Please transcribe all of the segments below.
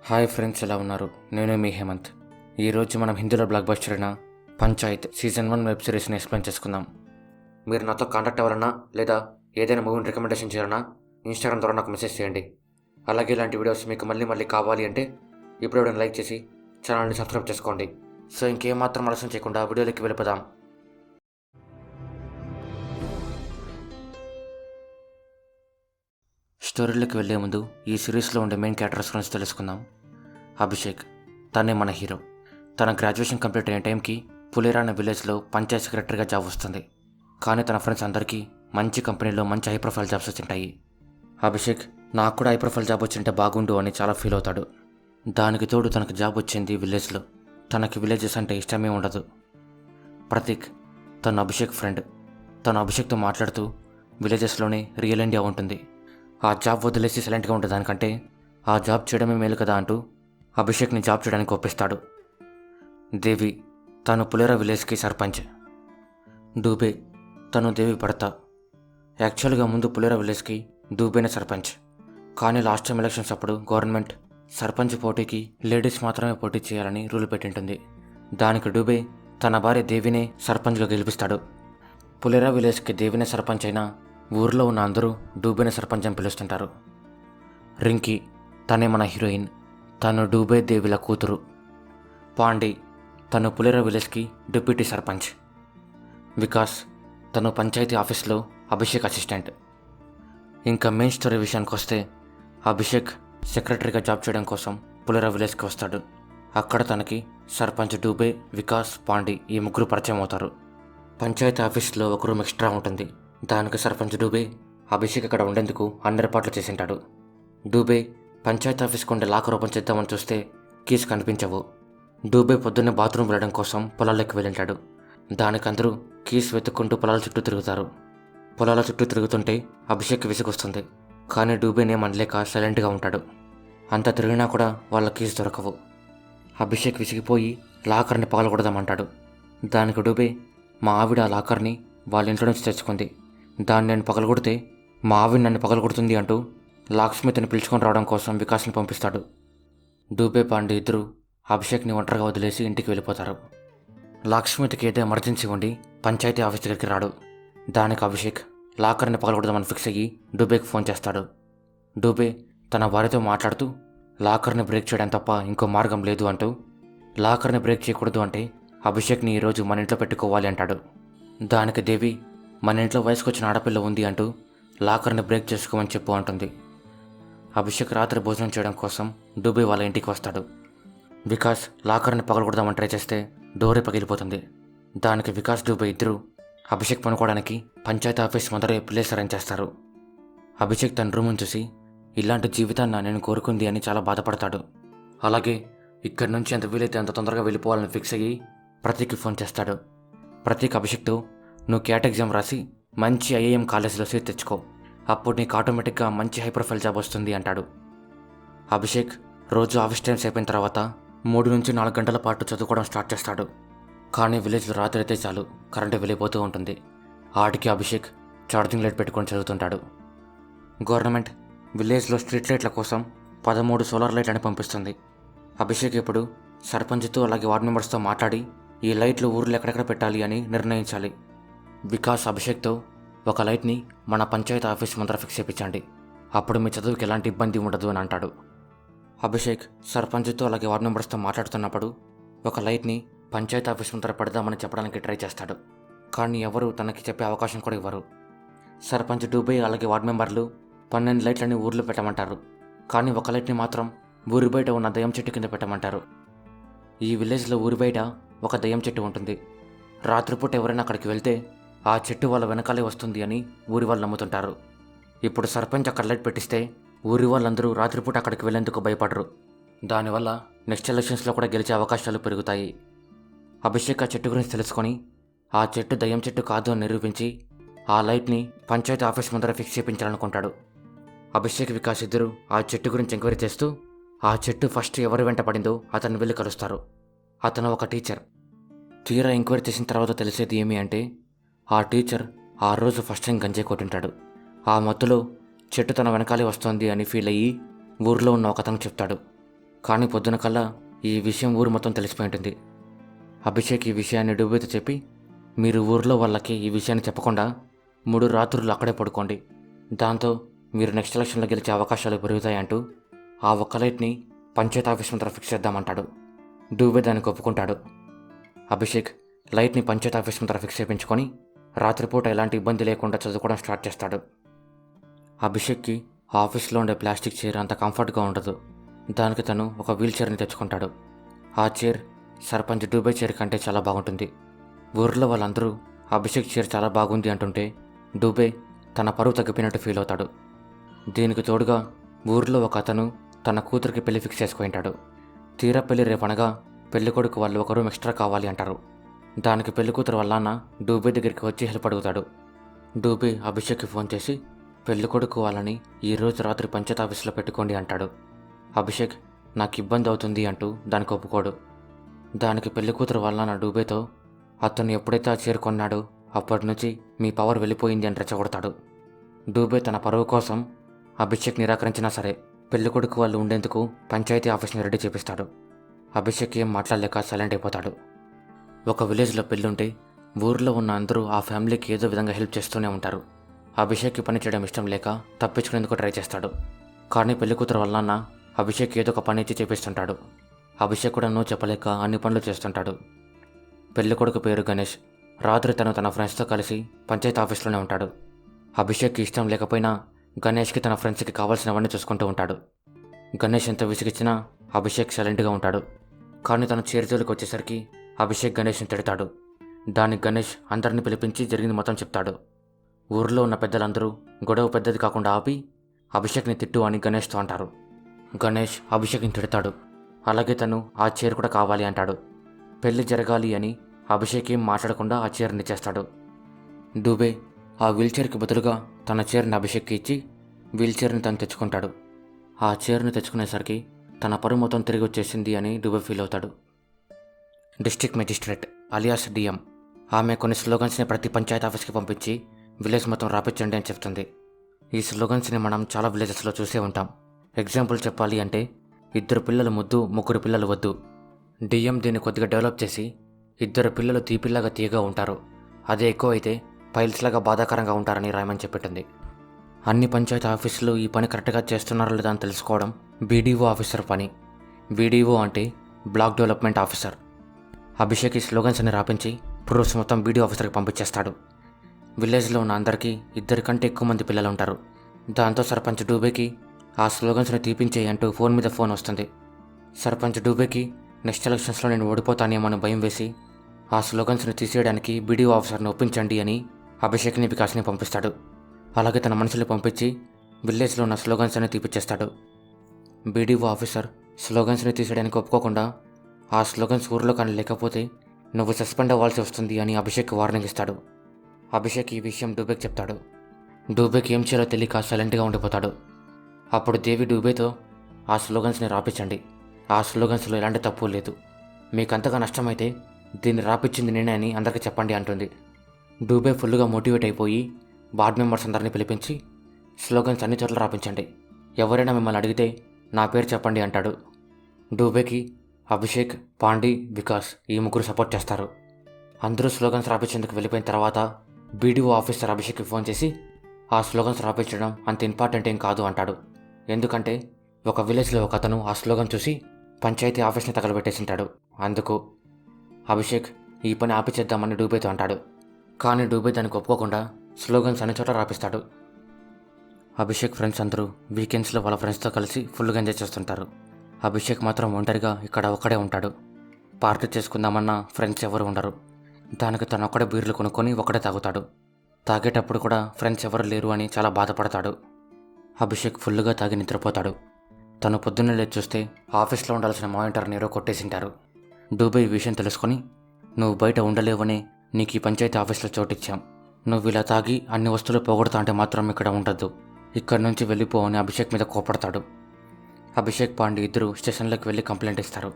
Hi friends, ఎలా ఉన్నారు? నేను మీ హేమంత్. ఈరోజు మనం హిందీలో బ్లాక్ బస్టర్ అయిన పంచాయత్ సీజన్ 1 వెబ్ సిరీస్ని ఎక్స్ప్లెయిన్ చేసుకుందాం. మీరు నాతో కాంటాక్ట్ అవ్వాలన్నా లేదా ఏదైనా మూవీని రికమెండేషన్ చేయాలన్నా ఇన్స్టాగ్రామ్ ద్వారా నాకు మెసేజ్ చేయండి. అలాగే ఇలాంటి వీడియోస్ మీకు మళ్ళీ కావాలి అంటే ఇప్పుడు ఎవరైనా లైక్ చేసి ఛానల్ని సబ్స్క్రైబ్ చేసుకోండి. సో ఇంకేం మాత్రం ఆలస్యం చేయకుండా వీడియోలోకి వెళ్ళిపోదాం. స్టోరీలోకి వెళ్లే ముందు ఈ సిరీస్లో ఉండే మెయిన్ క్యారెక్టర్స్ గురించి తెలుసుకుందాం. అభిషేక్, తనే మన హీరో. తన గ్రాడ్యుయేషన్ కంప్లీట్ అయిన టైంకి పులేరా అనే విలేజ్లో పంచాయత్ సెక్రటరీగా జాబ్ వస్తుంది. కానీ తన ఫ్రెండ్స్ అందరికీ మంచి కంపెనీలో మంచి హై ప్రొఫైల్ జాబ్స్ వచ్చింటాయి. అభిషేక్ నాకు కూడా హై ప్రొఫైల్ జాబ్ వచ్చింటే బాగుండు అని చాలా ఫీల్ అవుతాడు. దానికి తోడు తనకు జాబ్ వచ్చింది విలేజ్లో. తనకి విలేజెస్ అంటే ఇష్టమే ఉండదు. ప్రతీక్, తను అభిషేక్ ఫ్రెండ్. తను అభిషేక్తో మాట్లాడుతూ విలేజెస్లోనే రియల్ ఇండియా ఉంటుంది, ఆ జాబ్ వదిలేసి సైలెంట్గా ఉండే దానికంటే ఆ జాబ్ చేయడమే మేలు కదా అంటూ అభిషేక్ని జాబ్ చేయడానికి ఒప్పిస్తాడు. దేవి, తను పులేరా విలేజ్కి సర్పంచ్. డూబే, తను దేవి భర్త. యాక్చువల్గా ముందు పులేరా విలేజ్కి డూబేనే సర్పంచ్. కానీ లాస్ట్ టైం ఎలక్షన్స్ అప్పుడు గవర్నమెంట్ సర్పంచ్ పోటీకి లేడీస్ మాత్రమే పోటీ చేయాలని రూల్ పెట్టింటుంది. దానికి డూబే తన భార్య దేవినే సర్పంచ్గా గెలిపిస్తాడు. పులేరా విలేజ్కి దేవినే సర్పంచ్ అయినా ఊర్లో ఉన్న అందరూ డూబేనే సర్పంచ్ అని పిలుస్తుంటారు. రింకీ, తనే మన హీరోయిన్. తను డూబే దేవిల కూతురు. పాండి, తను పులేరా విలేజ్కి డిప్యూటీ సర్పంచ్. వికాస్, తను పంచాయతీ ఆఫీస్లో అభిషేక్ అసిస్టెంట్. ఇంకా మెయిన్ స్టోరీ విషయానికి వస్తే అభిషేక్ సెక్రటరీగా జాబ్ చేయడం కోసం పులేరా విలేజ్కి వస్తాడు. అక్కడ తనకి సర్పంచ్ డూబే, వికాస్, పాండి ఈ ముగ్గురు పరిచయం అవుతారు. పంచాయతీ ఆఫీస్లో ఒక రూమ్ ఎక్స్ట్రా ఉంటుంది. దానికి సర్పంచ్ డూబే అభిషేక్ అక్కడ ఉండేందుకు అన్ని ఏర్పాట్లు చేసింటాడు. డూబే పంచాయతీ ఆఫీస్కి ఉండే లాకర్ ఓపెన్ చేద్దామని చూస్తే కీస్ కనిపించవు. డూబే పొద్దున్నే బాత్రూమ్ వెళ్ళడం కోసం పొలాల్లోకి వెళ్ళింటాడు. దానికందరూ కీస్ వెతుక్కుంటూ పొలాల చుట్టూ తిరుగుతారు. పొలాల చుట్టూ తిరుగుతుంటే అభిషేక్ విసుగొస్తుంది. కానీ డూబేనే మనలేక సైలెంట్గా ఉంటాడు. అంత తిరిగినా కూడా వాళ్ళ కీస్ దొరకవు. అభిషేక్ విసిగిపోయి లాకర్ని పగలగొడదామంటాడు. దానికి డూబే, మా ఆవిడ ఆ లాకర్ని వాళ్ళ ఇంట్లో నుంచి తెచ్చుకుంది, దాన్ని నేను పగలగొడితే మా ఆవిడ నన్ను పగలగొడుతుంది అంటూ లాక్స్మిత్ని పిలుచుకొని రావడం కోసం వికాస్ని పంపిస్తాడు. డూబే, పాండే ఇద్దరు అభిషేక్ని ఒంటరిగా వదిలేసి ఇంటికి వెళ్ళిపోతారు. లాక్స్మిత్కి ఏదో ఎమర్జెన్సీ ఉండి పంచాయతీ ఆఫీస్ దగ్గరికి రాడు. దానికి అభిషేక్ లాకర్ని పగలగొడదామని ఫిక్స్ అయ్యి డూబేకి ఫోన్ చేస్తాడు. డూబే తన భార్యతో మాట్లాడుతూ లాకర్ని బ్రేక్ చేయడం తప్ప ఇంకో మార్గం లేదు అంటూ లాకర్ని బ్రేక్ చేయకూడదు అంటే అభిషేక్ని ఈరోజు మన ఇంట్లో పెట్టుకోవాలి అంటాడు. దానికి దేవి, మన ఇంట్లో వయసుకు వచ్చిన ఆడపిల్ల ఉంది అంటూ లాకర్ని బ్రేక్ చేసుకోమని చెప్పు అంటుంది. అభిషేక్ రాత్రి భోజనం చేయడం కోసం డూబే వాళ్ళ ఇంటికి వస్తాడు. వికాస్ లాకర్ని పగలగొడదామని ట్రై చేస్తే డోరే పగిలిపోతుంది. దానికి వికాస్, డూబే ఇద్దరు అభిషేక్ పనుకోవడానికి పంచాయతీ ఆఫీస్ ముందరే ప్లేస్ అరేంజ్ చేస్తారు. అభిషేక్ తన రూమ్ని చూసి ఇలాంటి జీవితాన్ని నేను కోరుకుంది అని చాలా బాధపడతాడు. అలాగే ఇక్కడి నుంచి ఎంత వీలైతే అంత తొందరగా వెళ్ళిపోవాలని ఫిక్స్ అయ్యి ప్రతీక్కి ఫోన్ చేస్తాడు. ప్రతీక్ అభిషేక్తో, నువ్వు క్యాట్ ఎగ్జామ్ రాసి మంచి ఐఏఎం కాలేజీలో సీట్ తెచ్చుకో, అప్పుడు నీకు ఆటోమేటిక్గా మంచి హై ప్రొఫైల్ జాబ్ వస్తుంది అంటాడు. అభిషేక్ రోజు ఆఫీస్ టైమ్స్ అయిపోయిన తర్వాత 3 నుంచి 4 గంటల పాటు చదువుకోవడం స్టార్ట్ చేస్తాడు. కానీ విలేజ్లో రాత్రి అయితే చాలు కరెంటు వెళ్ళిపోతూ ఉంటుంది. ఆటికి అభిషేక్ ఛార్జింగ్ లైట్ పెట్టుకొని చదువుతుంటాడు. గవర్నమెంట్ విలేజ్లో స్ట్రీట్ లైట్ల కోసం 13 సోలార్ లైట్లని పంపిస్తుంది. అభిషేక్ ఇప్పుడు సర్పంచ్తో అలాగే వార్డ్ మెంబర్స్తో మాట్లాడి ఈ లైట్లు ఊర్లో ఎక్కడెక్కడ పెట్టాలి అని నిర్ణయించాలి. వికాస్ అభిషేక్తో, ఒక లైట్ని మన పంచాయతీ ఆఫీస్ ముందర ఫిక్స్ చేయించండి, అప్పుడు మీ చదువుకి ఎలాంటి ఇబ్బంది ఉండదు అని అంటాడు. అభిషేక్ సర్పంచ్తో అలాగే వార్డ్ మెంబర్స్తో మాట్లాడుతున్నప్పుడు ఒక లైట్ని పంచాయతీ ఆఫీస్ ముందర పెడదామని చెప్పడానికి ట్రై చేస్తాడు. కానీ ఎవరు తనకి చెప్పే అవకాశం కూడా ఇవ్వరు. సర్పంచ్ డూబే అలాగే వార్డ్ మెంబర్లు 12 లైట్లని ఊర్లో పెట్టమంటారు. కానీ ఒక లైట్ని మాత్రం ఊరి బయట ఉన్న దయ్యం చెట్టు కింద పెట్టమంటారు. ఈ విలేజ్లో ఊరి బయట ఒక దయ్యం చెట్టు ఉంటుంది. రాత్రిపూట ఎవరైనా అక్కడికి వెళ్తే ఆ చెట్టు వాళ్ళ వెనకాలే వస్తుంది అని ఊరి వాళ్ళు నమ్ముతుంటారు. ఇప్పుడు సర్పంచ్ అక్కడ లైట్ పెట్టిస్తే ఊరి వాళ్ళందరూ రాత్రిపూట అక్కడికి వెళ్ళేందుకు భయపడరు. దానివల్ల నెక్స్ట్ ఎలక్షన్స్లో కూడా గెలిచే అవకాశాలు పెరుగుతాయి. అభిషేక్ ఆ చెట్టు గురించి తెలుసుకొని ఆ చెట్టు దయ్యం చెట్టు కాదు అని నిరూపించి ఆ లైట్ని పంచాయతీ ఆఫీస్ ముందర ఫిక్స్ చేయించాలనుకుంటాడు. అభిషేక్, వికాస్ ఇద్దరు ఆ చెట్టు గురించి ఎంక్వైరీ చేస్తూ ఆ చెట్టు ఫస్ట్ ఎవరి వెంట పడిందో అతన్ని వెళ్ళి కలుస్తారు. అతను ఒక టీచర్. తీరా ఎంక్వైరీ చేసిన తర్వాత తెలిసేది ఏమి అంటే ఆ టీచర్ ఆ రోజు ఫస్ట్ టైం గంజాయి కొట్టింటాడు. ఆ మత్తులో చెట్టు తన వెనకాలే వస్తోంది అని ఫీల్ అయ్యి ఊర్లో ఉన్న ఒకతను చెప్తాడు. కానీ పొద్దున కల్లా ఈ విషయం ఊరు మొత్తం తెలిసిపోయి ఉంటుంది. అభిషేక్ ఈ విషయాన్ని డూబేతో చెప్పి, మీరు ఊర్లో వాళ్ళకి ఈ విషయాన్ని చెప్పకుండా 3 రాత్రులు అక్కడే పడుకోండి, దాంతో మీరు నెక్స్ట్ ఎలక్షన్లో గెలిచే అవకాశాలు పెరుగుతాయంటూ ఆ ఒక్క లైట్ని పంచాయతీ ఆఫీస్ ముందర ఫిక్స్ చేద్దామంటాడు. డూబే దానికి ఒప్పుకుంటాడు. అభిషేక్ లైట్ని పంచాయతీ ఆఫీస్ ముందర ఫిక్స్ చేయించుకొని రాత్రిపూట ఎలాంటి ఇబ్బంది లేకుండా చదువుకోవడం స్టార్ట్ చేస్తాడు. అభిషేక్కి ఆఫీస్లో ఉండే ప్లాస్టిక్ చైర్ అంత కంఫర్ట్గా ఉండదు. దానికి తను ఒక వీల్ చైర్ని తెచ్చుకుంటాడు. ఆ చైర్ సర్పంచ్ డూబే చైర్ కంటే చాలా బాగుంటుంది. ఊర్లో వాళ్ళందరూ అభిషేక్ చైర్ చాలా బాగుంది అంటుంటే డూబే తన పరువు తగ్గిపోయినట్టు ఫీల్ అవుతాడు. దీనికి తోడుగా ఊర్లో ఒక అతను తన కూతురికి పెళ్లి ఫిక్స్ చేసుకుంటాడు. తీరా పెళ్లి రేపనగా పెళ్లి కొడుకు వాళ్ళు ఒక రూమ్ ఎక్స్ట్రా కావాలి అంటారు. దానికి పెళ్లి కూతురు వాళ్ళ నాన్న డూబే దగ్గరికి వచ్చి హెల్ప్ అడుగుతాడు. డూబే అభిషేక్కి ఫోన్ చేసి పెళ్లి కొడుకు వాళ్ళని ఈరోజు రాత్రి పంచాయతీ ఆఫీస్లో పెట్టుకోండి అంటాడు. అభిషేక్ నాకు ఇబ్బంది అవుతుంది అంటూ దానికి ఒప్పుకోడు. దానికి పెళ్లి కూతురు వాళ్ళ నాన్న డూబేతో అతను ఎప్పుడైతే ఆ చైర్ కొన్నాడో అప్పటి నుంచి మీ పవర్ వెళ్ళిపోయింది అని రెచ్చగొడతాడు. డూబే తన పరువు కోసం అభిషేక్ నిరాకరించినా సరే పెళ్లి కొడుకు వాళ్ళు ఉండేందుకు పంచాయతీ ఆఫీస్ని రెడీ చేపిస్తాడు. అభిషేక్ ఏం మాట్లాడలేక సైలెంట్ అయిపోతాడు. ఒక విలేజ్లో పెళ్ళుంటే ఊర్లో ఉన్న అందరూ ఆ ఫ్యామిలీకి ఏదో విధంగా హెల్ప్ చేస్తూనే ఉంటారు. అభిషేక్కి పని చేయడం ఇష్టం లేక తప్పించుకునేందుకు ట్రై చేస్తాడు. కానీ పెళ్లి కూతురు వల్ల నాన్న అభిషేక్ ఏదో ఒక పని ఇచ్చి చేపిస్తుంటాడు. అభిషేక్ కూడా నో చెప్పలేక అన్ని పనులు చేస్తుంటాడు. పెళ్లి కొడుకు పేరు గణేష్. రాత్రి తన ఫ్రెండ్స్తో కలిసి పంచాయతీ ఆఫీస్లోనే ఉంటాడు. అభిషేక్కి ఇష్టం లేకపోయినా గణేష్కి తన ఫ్రెండ్స్కి కావాల్సినవన్నీ చూసుకుంటూ ఉంటాడు. గణేష్ ఎంత విసిగిచ్చినా అభిషేక్ సైలెంట్గా ఉంటాడు. కానీ తన చేరుజోలికి వచ్చేసరికి అభిషేక్ గణేష్ని తిడతాడు. దానికి గణేష్ అందరిని పిలిపించి జరిగింది మొత్తం చెప్తాడు. ఊర్లో ఉన్న పెద్దలందరూ గొడవ పెద్దది కాకుండా ఆపి అభిషేక్ని తిట్టు అని గణేష్తో అంటారు. గణేష్ అభిషేక్ని తిడతాడు. అలాగే తను ఆ చైర్ కూడా కావాలి అంటాడు. పెళ్లి జరగాలి అని అభిషేక్ ఏం మాట్లాడకుండా ఆ చైర్ని ఇచ్చేస్తాడు. డూబే ఆ వీల్ చైర్కి బదులుగా తన చైర్ని అభిషేక్కి ఇచ్చి వీల్ చైర్ని తను తెచ్చుకుంటాడు. ఆ చైర్ని తెచ్చుకునేసరికి తన పరువు మొత్తం తిరిగి వచ్చేసింది అని డూబే ఫీల్ అవుతాడు. డిస్ట్రిక్ట్ మెజిస్ట్రేట్ అలియాస్ డిఎం ఆమె కొన్ని స్లోగన్స్ని ప్రతి పంచాయతీ ఆఫీస్కి పంపించి విలేజ్ మొత్తం రాపించండి అని చెప్తుంది. ఈ స్లోగన్స్ని మనం చాలా విలేజెస్లో చూసే ఉంటాం. ఎగ్జాంపుల్ చెప్పాలి అంటే 2 పిల్లలు ముద్దు 3 పిల్లలు వద్దు. డిఎం దీన్ని కొద్దిగా డెవలప్ చేసి 2 పిల్లలు తీపిల్లాగా తీయగా ఉంటారు, అదే ఎక్కువ అయితే పైల్స్లాగా బాధాకరంగా ఉంటారని రాయమని చెప్పిట్టుంది. అన్ని పంచాయతీ ఆఫీసులు ఈ పని కరెక్ట్గా చేస్తున్నారో లేదా అని తెలుసుకోవడం బీడీఓ ఆఫీసర్ పని. బీడీఓ అంటే బ్లాక్ డెవలప్మెంట్ ఆఫీసర్. అభిషేక్ ఈ స్లోగన్స్ అని రాపించి ప్రూఫ్స్ మొత్తం బీడీఓ ఆఫీసర్కి పంపించేస్తాడు. విలేజ్లో ఉన్న అందరికీ 2 కంటే ఎక్కువ మంది పిల్లలు ఉంటారు. దాంతో సర్పంచ్ డూబేకి ఆ స్లోగన్స్ని తీపించేయి అంటూ ఫోన్ మీద ఫోన్ వస్తుంది. సర్పంచ్ డూబేకి నెక్స్ట్ ఎలక్షన్స్లో నేను ఓడిపోతానేమో అని భయం వేసి ఆ స్లోగన్స్ని తీసేయడానికి బీడీఓ ఆఫీసర్ని ఒప్పించండి అని అభిషేక్ని వికాస్ని పంపిస్తాడు. అలాగే తన మనుషుల్ని పంపించి విలేజ్లో ఉన్న స్లోగన్స్ అని తీపిచ్చేస్తాడు. బీడీఓ ఆఫీసర్ స్లోగన్స్ని తీసేయడానికి ఒప్పుకోకుండా ఆ స్లోగన్స్ ఊర్లో కానీ లేకపోతే నువ్వు సస్పెండ్ అవ్వాల్సి వస్తుంది అని అభిషేక్ వార్నింగ్ ఇస్తాడు. అభిషేక్ ఈ విషయం డూబేకి చెప్తాడు. డూబేకి ఏం చేయాలో తెలియక సైలెంట్గా ఉండిపోతాడు. అప్పుడు దేవి డూబేతో ఆ స్లోగన్స్ని రాపించండి, ఆ స్లోగన్స్లో ఎలాంటి తప్పు లేదు, మీకు అంతగా నష్టమైతే దీన్ని రాపించింది నేనే అని అందరికీ చెప్పండి అంటుంది. డూబే ఫుల్గా మోటివేట్ అయిపోయి వార్డ్ మెంబర్స్ అందరినీ పిలిపించి స్లోగన్స్ అన్ని చోట్ల రాపించండి, ఎవరైనా మిమ్మల్ని అడిగితే నా పేరు చెప్పండి అంటాడు. డూబేకి అభిషేక్, పాండి, వికాస్ ఈ 3 సపోర్ట్ చేస్తారు. అందరూ స్లోగన్స్ రాపించేందుకు వెళ్ళిపోయిన తర్వాత బీడీఓ ఆఫీసర్ అభిషేక్కి ఫోన్ చేసి ఆ స్లోగన్స్ రాపించడం అంత ఇంపార్టెంట్ ఏం కాదు అంటాడు. ఎందుకంటే ఒక విలేజ్లో ఒక అతను ఆ స్లోగన్ చూసి పంచాయతీ ఆఫీస్ని తగలబెట్టేసింటాడు. అందుకు అభిషేక్ ఈ పని ఆపిచేద్దామని డూబేతో అంటాడు. కానీ డూబే దానికి ఒప్పుకోకుండా స్లోగన్స్ అన్ని చోట రాపిస్తాడు. అభిషేక్ ఫ్రెండ్స్ అందరూ వీకెండ్స్లో వాళ్ళ ఫ్రెండ్స్తో కలిసి ఫుల్గా ఎంజాయ్ చేస్తుంటారు. అభిషేక్ మాత్రం ఒంటరిగా ఇక్కడ ఒక్కడే ఉంటాడు. పార్టీ చేసుకుందామన్నా ఫ్రెండ్స్ ఎవరు ఉండరు. దానికి తను ఒక్కడే బీర్లు కొనుక్కొని ఒక్కడే తాగుతాడు. తాగేటప్పుడు కూడా ఫ్రెండ్స్ ఎవరు లేరు అని చాలా బాధపడతాడు. అభిషేక్ ఫుల్గా తాగి నిద్రపోతాడు. తను పొద్దున్నే లేచి చూస్తే ఆఫీస్లో ఉండాల్సిన మానిటర్ని ఎవరో కొట్టేసింటారు. డూబే ఈ విషయం తెలుసుకొని నువ్వు బయట ఉండలేవని నీకు ఈ పంచాయతీ ఆఫీస్లో చోటిచ్చాం, నువ్వు ఇలా తాగి అన్ని వస్తువులు పోగొడతా అంటే మాత్రం ఇక్కడ ఉండద్దు, ఇక్కడి నుంచి వెళ్ళిపో అని అభిషేక్ మీద కోపడతాడు. అభిషేక్ పాండే ఇద్దరు స్టేషన్లోకి వెళ్ళి కంప్లైంట్ ఇస్తారు.